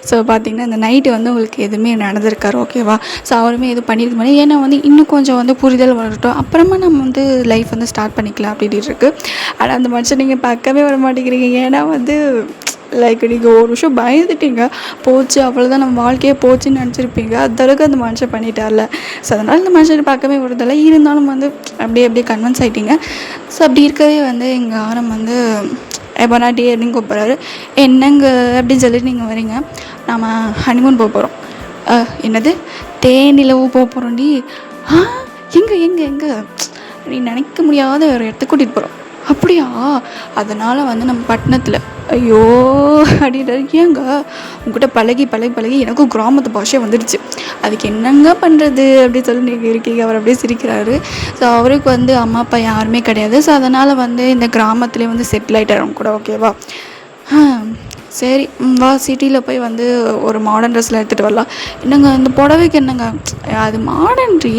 Speaker 1: ஸோ பார்த்தீங்கன்னா இந்த நைட்டு வந்து உங்களுக்கு எதுவுமே நடந்திருக்காரு, ஓகேவா? ஸோ அவருமே எதுவும் பண்ணியிருக்க மாட்டேன். ஏன்னா வந்து இன்னும் கொஞ்சம் வந்து புரிதல் வரட்டும், அப்புறமா நம்ம வந்து லைஃப் வந்து ஸ்டார்ட் பண்ணிக்கலாம் அப்படின்னு இருக்குது. ஆனால் அந்த மனுஷன் நீங்கள் பார்க்கவே வர மாட்டேங்கிறீங்க. ஏன்னா வந்து லைக் நீங்கள் ஒரு விஷயம் பயந்துட்டீங்க, போச்சு அவ்வளோதான் நம்ம வாழ்க்கையே போச்சுன்னு நினச்சிருப்பீங்க. அந்தளவுக்கு அந்த மனுஷன் பண்ணிட்டார்ல. ஸோ அதனால் இந்த மனுஷனை பார்க்கவே விடுறதில்ல. இருந்தாலும் வந்து அப்படியே கன்வின்ஸ் ஆகிட்டீங்க. ஸோ அப்படி இருக்கவே வந்து எங்கள் ஆரம் வந்து பொண்டாட்டி அப்படின்னு கூப்பிட்றாரு. என்னங்க அப்படின்னு சொல்லிட்டு நீங்கள் வரீங்க. நாம் ஹனிமூன் போக போகிறோம். என்னது தேனிலவு போக போகிறோண்டி? எங்கே நீ நினைக்க முடியாத ஒரு இடத்துக்கு கூட்டிகிட்டு போகிறோம். அப்படியா? அதனால் வந்து நம்ம பட்டணத்தில் ஐயோ அப்படின்றாரு. ஏங்க உங்கள்கிட்ட பழகி எனக்கும் கிராமத்து பாஷை வந்துடுச்சு, அதுக்கு என்னங்க பண்ணுறது அப்படின்னு சொல்லி நீங்கள் இருக்கீங்க. அவர் அப்படியே சிரிக்கிறாரு. ஸோ அவருக்கு வந்து அம்மா அப்பா யாருமே கிடையாது. ஸோ அதனால் வந்து இந்த கிராமத்துலேயே வந்து செட்டில் ஆகிட்டாரு கூட, ஓகேவா? சரி வா சிட்டியில் போய் வந்து ஒரு மாடர்ன் ட்ரெஸ்ஸில் எடுத்துகிட்டு வரலாம். என்னங்க இந்த புடவைக்கு என்னங்க, அது மாடர்ன்ட்ரி,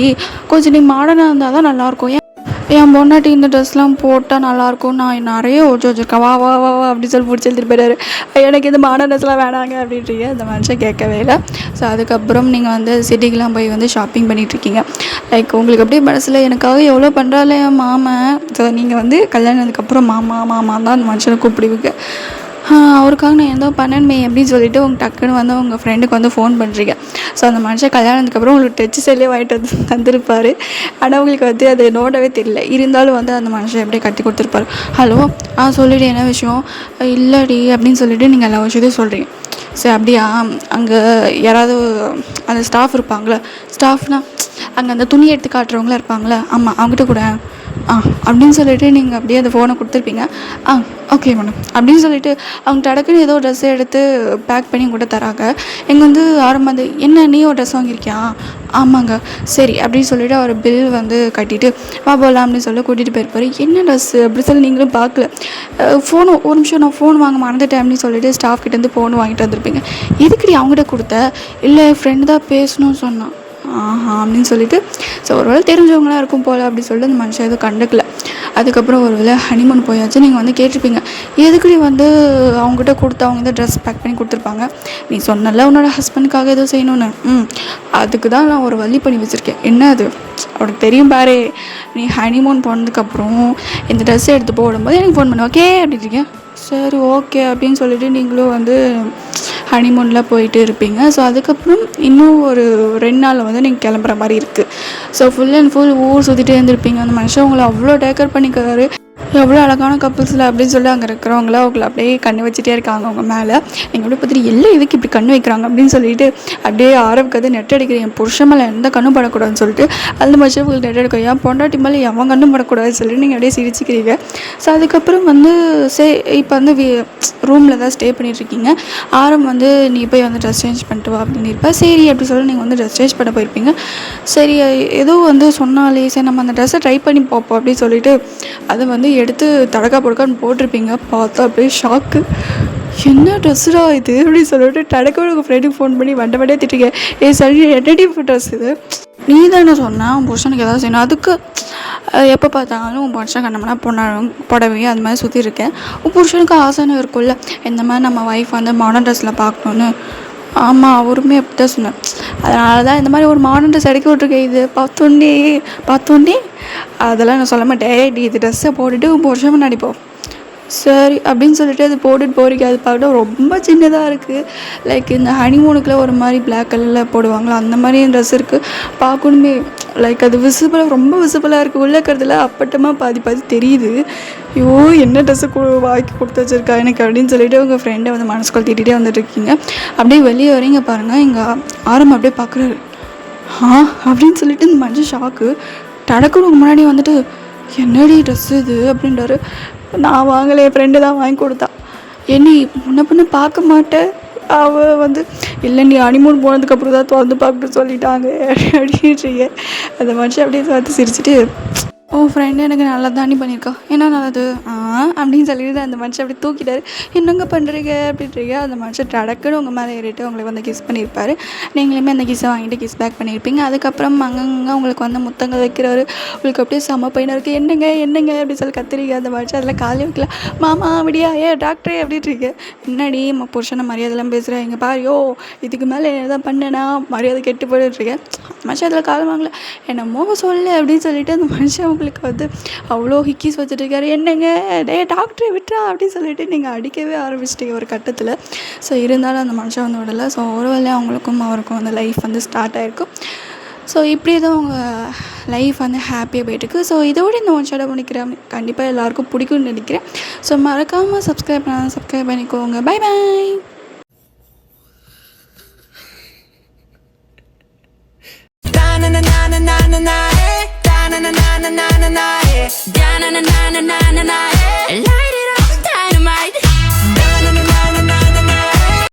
Speaker 1: கொஞ்சம் நீ மாடர்னாக இருந்தால் தான் நல்லாயிருக்கும். என் பொண்டாட்டி இந்த ட்ரெஸ்லாம் போட்டால் நல்லாயிருக்கும், நான் நிறைய வச்சுருக்கேன், வா வா வா வா அப்படி சொல்லி பிடிச்சி எழுதிட்டு போயிடாரு. எனக்கு இந்த மாடர்ன் ட்ரெஸ்லாம் வேணாங்க அப்படின்றீங்க. அந்த மனுஷன் கேட்கவே இல்லை. ஸோ அதுக்கப்புறம் நீங்கள் வந்து சிட்டிக்கெலாம் போய் வந்து ஷாப்பிங் பண்ணிகிட்ருக்கீங்க. லைக் உங்களுக்கு அப்படியே மனசில் எனக்காக எவ்வளோ பண்ணுறாள் என் மாமன். ஸோ நீங்கள் வந்து கல்யாணத்துக்கப்புறம் மாமா தான் அந்த மனுஷனை கூப்பிடுவீங்க. அவருக்காக நான் எதோ பண்ணணுமே அப்படின்னு சொல்லிட்டு உங்கள் டக்குன்னு வந்து உங்கள் ஃப்ரெண்டுக்கு வந்து ஃபோன் பண்ணுறீங்க. ஸோ அந்த மனுஷன் கல்யாணத்துக்கப்புறம் உங்களுக்கு டச் செல்லே வாங்கிட்டு வந்து தந்துருப்பார். ஆனால் உங்களுக்கு வந்து அது நோடவே தெரியல. இருந்தாலும் வந்து அந்த மனுஷன் எப்படியே கட்டி கொடுத்துருப்பாரு. ஹலோ சொல்லிவிடு என்ன விஷயம்? இல்லடி அப்படின்னு சொல்லிவிட்டு நீங்கள் எல்லா விஷயத்தையும் சொல்கிறீங்க. சரி அப்படியா, அங்கே யாராவது அந்த ஸ்டாஃப் இருப்பாங்களே, ஸ்டாஃப்னால் அங்கே அந்த துணி எடுத்து காட்டுறவங்களாம் இருப்பாங்களே, ஆமாம் அவங்ககிட்ட கூட அப்படின்னு சொல்லிவிட்டு நீங்கள் அப்படியே அந்த ஃபோனை கொடுத்துருப்பீங்க. ஓகே மேடம் அப்படின்னு சொல்லிவிட்டு அவங்க டக்குன்னு ஏதோ ட்ரெஸ்ஸை எடுத்து பேக் பண்ணி உங்கள்கிட்ட தராங்க. எங்கே வந்து ஆரம்பது என்ன நீயோ ட்ரெஸ் வாங்கியிருக்கியா? ஆமாங்க சரி அப்படின்னு சொல்லிவிட்டு அவர் பில் வந்து கட்டிட்டு வா போகலாம் அப்படின்னு சொல்லி கூட்டிகிட்டு போயிருப்பார். என்ன ட்ரெஸ்ஸு அப்படி சொல்லி நீங்களும் பார்க்கல. ஃபோனு ஒரு நிமிஷம் நான் ஃபோன் வாங்க மறந்துட்டேன் அப்படின்னு சொல்லிட்டு ஸ்டாஃப் கிட்டேருந்து ஃபோன் வாங்கிட்டு வந்திருப்பீங்க. எதுக்குடி அவங்ககிட்ட கொடுத்த? இல்லை ஃப்ரெண்டு தான் பேசணும்னு சொன்னான். அப்படின்னு சொல்லிட்டு ஸோ ஒரு வேளை தெரிஞ்சவங்களாம் இருக்கும் போல் அப்படின்னு சொல்லிட்டு அந்த மனுஷன் எதுவும் கண்டுக்கல. அதுக்கப்புறம் ஒரு வேளை ஹனிமூன் போயாச்சு. நீங்கள் வந்து கேட்டிருப்பீங்க, எதுக்குடி வந்து அவங்ககிட்ட கொடுத்து அவங்க வந்து ட்ரெஸ் பேக் பண்ணி கொடுத்துருப்பாங்க, நீ சொன்னல உன்னோட ஹஸ்பண்டுக்காக எதுவும் செய்யணும்னு. அதுக்கு தான் நான் ஒரு வழி பண்ணி வச்சுருக்கேன். என்ன அது? அவனுக்கு தெரியும் பாரு, நீ ஹனிமூன் போனதுக்கப்புறம் இந்த ட்ரெஸ்ஸை எடுத்து போடும்போது எனக்கு ஃபோன் பண்ண ஓகே அப்படின்றீங்க. சரி ஓகே அப்படின்னு சொல்லிவிட்டு நீங்களும் வந்து ஹனிமூனில் போயிட்டு இருப்பீங்க. ஸோ அதுக்கப்புறம் இன்னும் ஒரு 2 நாளில் வந்து நீங்கள் கிளம்புற மாதிரி இருக்குது. ஸோ ஃபுல் அண்ட் ஃபுல் ஊர் சுற்றிட்டே இருந்திருப்பீங்க. அந்த மனுஷன் உங்களை அவ்வளோ டேக்கர் பண்ணிக்கிறாரு. எவ்வளோ அழகான கப்புள்ஸில் அப்படின்னு சொல்லி அங்கே இருக்கிறவங்கள அவங்கள அப்படியே கண்ணு வச்சுட்டே இருக்காங்க அவங்க மேலே. நீங்கள் அப்படியே பார்த்துட்டு எல்லாம் இதுக்கு இப்படி கண்ணு வைக்கிறாங்க அப்படின்னு சொல்லிட்டு அப்படியே ஆரம்பிக்கிறது நெட் அடிக்கிறேன், என் புருஷன் மேலே எந்த கண்ணும் படக்கூடாதுன்னு சொல்லிட்டு அந்த மனுஷன் உங்களுக்கு நெட் அடிக்கும், என் பொண்டாட்டி மேலே எவன் கண்ணும் படக்கூடாதுன்னு சொல்லிட்டு நீங்கள் அப்படியே சிரிச்சுக்கிறீங்க. ஸோ அதுக்கப்புறம் வந்து இப்போ வந்து ரூமில் தான் ஸ்டே பண்ணிகிட்ருக்கீங்க. ஆரம் வந்து நீ போய் வந்து ட்ரெஸ் சேஞ்ச் பண்ணிட்டு வா அப்படின்னு இருப்பேன். சரி அப்படி சொல்லி நீங்கள் வந்து ட்ரெஸ் சேஞ்ச் பண்ண போயிருப்பீங்க. சரி ஏதோ வந்து சொன்னாலே சரி நம்ம அந்த ட்ரெஸ்ஸை ட்ரை பண்ணி பார்ப்போம் அப்படின்னு சொல்லிட்டு அதை வந்து எடுத்து தடக்கா பொடக்கான்னு போட்டிருப்பீங்க. பார்த்தா அப்படியே ஷாக்கு, என்ன ட்ரெஸ்ஸுடா இது அப்படின்னு சொல்லிட்டு டடக்கோட உங்கள் ஃப்ரெண்டுக்கு ஃபோன் பண்ணி வண்டே திட்டுங்க, சரி என்னடி ட்ரெஸ் இது நீ தானே சொன்ன உன் புருஷனுக்கு ஏதாவது செய்யணும், அதுக்கு எப்போ பார்த்தாலும் உன் புருஷன் கண்ணம்னா புடவையும் அது மாதிரி சுற்றி இருக்கேன். உன் புருஷனுக்கு ஆசைன்னு இருக்கும்ல, இந்த மாதிரி நம்ம ஒய்ஃப் வந்து மாடர்ன் ட்ரெஸ்ஸில் பார்க்கணுன்னு. ஆமாம், அவருமே அப்படி தான் சொன்னேன். அதனால தான் இந்த மாதிரி ஒரு மாடர்ன் ட்ரெஸ் எடுக்க விட்ருக்கேன். இது பார்த்தோன்னே அதெல்லாம் நான் சொல்ல மாட்டேன். நீ இது ட்ரெஸ்ஸை போட்டுட்டு உன் புருஷன் முன்னாடி போ, சரி அப்படின்னு சொல்லிட்டு அது போட்டுட்டு போகிறீங்க. அது பார்க்க ரொம்ப சின்னதாக இருக்குது. லைக் இந்த ஹனிமூனுக்குலாம் ஒரு மாதிரி பிளாக் கலரில் போடுவாங்களா, அந்த மாதிரி ட்ரெஸ் இருக்குது. பார்க்கணுமே லைக் அது ரொம்ப விசிபிளாக இருக்குது. உள்ளே இருக்கிறதுல அப்பட்டமாக பாதி தெரியுது. ஐயோ, என்ன ட்ரெஸ்ஸு வாங்கி கொடுத்து வச்சுருக்கா எனக்கு அப்படின்னு சொல்லிட்டு உங்கள் ஃப்ரெண்டை வந்து மனசுக்குள் திட்டிகிட்டே வந்துட்டுருக்கீங்க. அப்படியே வெளியே வரீங்க பாருங்கள், எங்கள் ஆரம்பம் அப்படியே பார்க்குறாரு. அப்படின்னு சொல்லிட்டு இந்த மனுஷன் ஷாக்கு. டடக்குன்னு முன்னாடி வந்துட்டு, என்னடி ட்ரெஸ்ஸு இது அப்படின்றாரு. நான் வாங்கலை, என் ஃப்ரெண்டு தான் வாங்கி கொடுத்தா. என்னி முன்ன பின்ன பார்க்க மாட்டேன். அவள் வந்து இல்லை, நீ ஹனிமூன் போனதுக்கப்புறம் தான் திறந்து பார்க்கணும்னு சொல்லிட்டாங்க அப்படின்றீங்க. அந்த மனுஷன் அப்படியே பார்த்து சிரிச்சுட்டு, உன் ஃப்ரெண்டு எனக்கு நல்லா தாண்டி பண்ணியிருக்கா, என்ன நல்லது அப்படின்னு சொல்லிட்டு அந்த மனுஷன் அப்படி தூக்கிட்டாரு. என்னங்க பண்ணுறீங்க அப்படின்றீங்க. அந்த மனுஷன் டடக்குன்னு உங்கள் மேலே ஏறிட்டு உங்களுக்கு வந்து கிஸ் பண்ணியிருப்பாரு. நீங்களுமே அந்த கிஸ்ஸை வாங்கிட்டு கிஸ் பேக் பண்ணியிருப்பீங்க. அதுக்கப்புறம் அங்கங்கே உங்களுக்கு வந்து முத்தங்கள் வைக்கிறாரு. உங்களுக்கு அப்படியே செம பையனாக இருக்குது. என்னங்க அப்படின்னு சொல்லி கத்துறீங்க. அந்த மனுஷன் அதில் காலையில் வைக்கல, மாமா அப்படியா, டாக்டரே அப்படின்றீங்க. முன்னாடி நம்ம புருஷனை மரியாதைலாம் பேசுகிறேன், இங்கே பாரியோ இதுக்கு மேலே எதாவது பண்ணேன்னா மரியாதை கெட்டு போயிட்டுருக்கேன். அந்த மனுஷன் அதில் காலம் வாங்கல, என்னமோ சொல்லு அப்படின்னு சொல்லிட்டு அந்த மனுஷன் உங்களுக்கு வந்து அவ்வளோ ஹிக்கீஸ் வச்சுட்டு இருக்காரு. என்னங்க டாக்டரை விட்டுறா அப்படின்னு சொல்லிட்டு நீங்கள் அடிக்கவே ஆரம்பிச்சிட்டீங்க ஒரு கட்டத்தில். ஸோ இருந்தாலும் அந்த மனுஷன் வந்து விடலை. ஸோ ஒரு வேளை அவருக்கும் அந்த லைஃப் வந்து ஸ்டார்ட் ஆகிருக்கும். ஸோ இப்படி தான் உங்கள் லைஃப் வந்து ஹாப்பியாக போயிட்டுருக்கு. ஸோ இதோடு இந்த ஒன் ஷார்ட்டாக முடிக்கிறேன். கண்டிப்பாக எல்லாேருக்கும் பிடிக்கும்னு நினைக்கிறேன். ஸோ மறக்காமல் சப்ஸ்கிரைப் பண்ணிக்கோங்க. Bye bye. na na na na na na na na na na na na na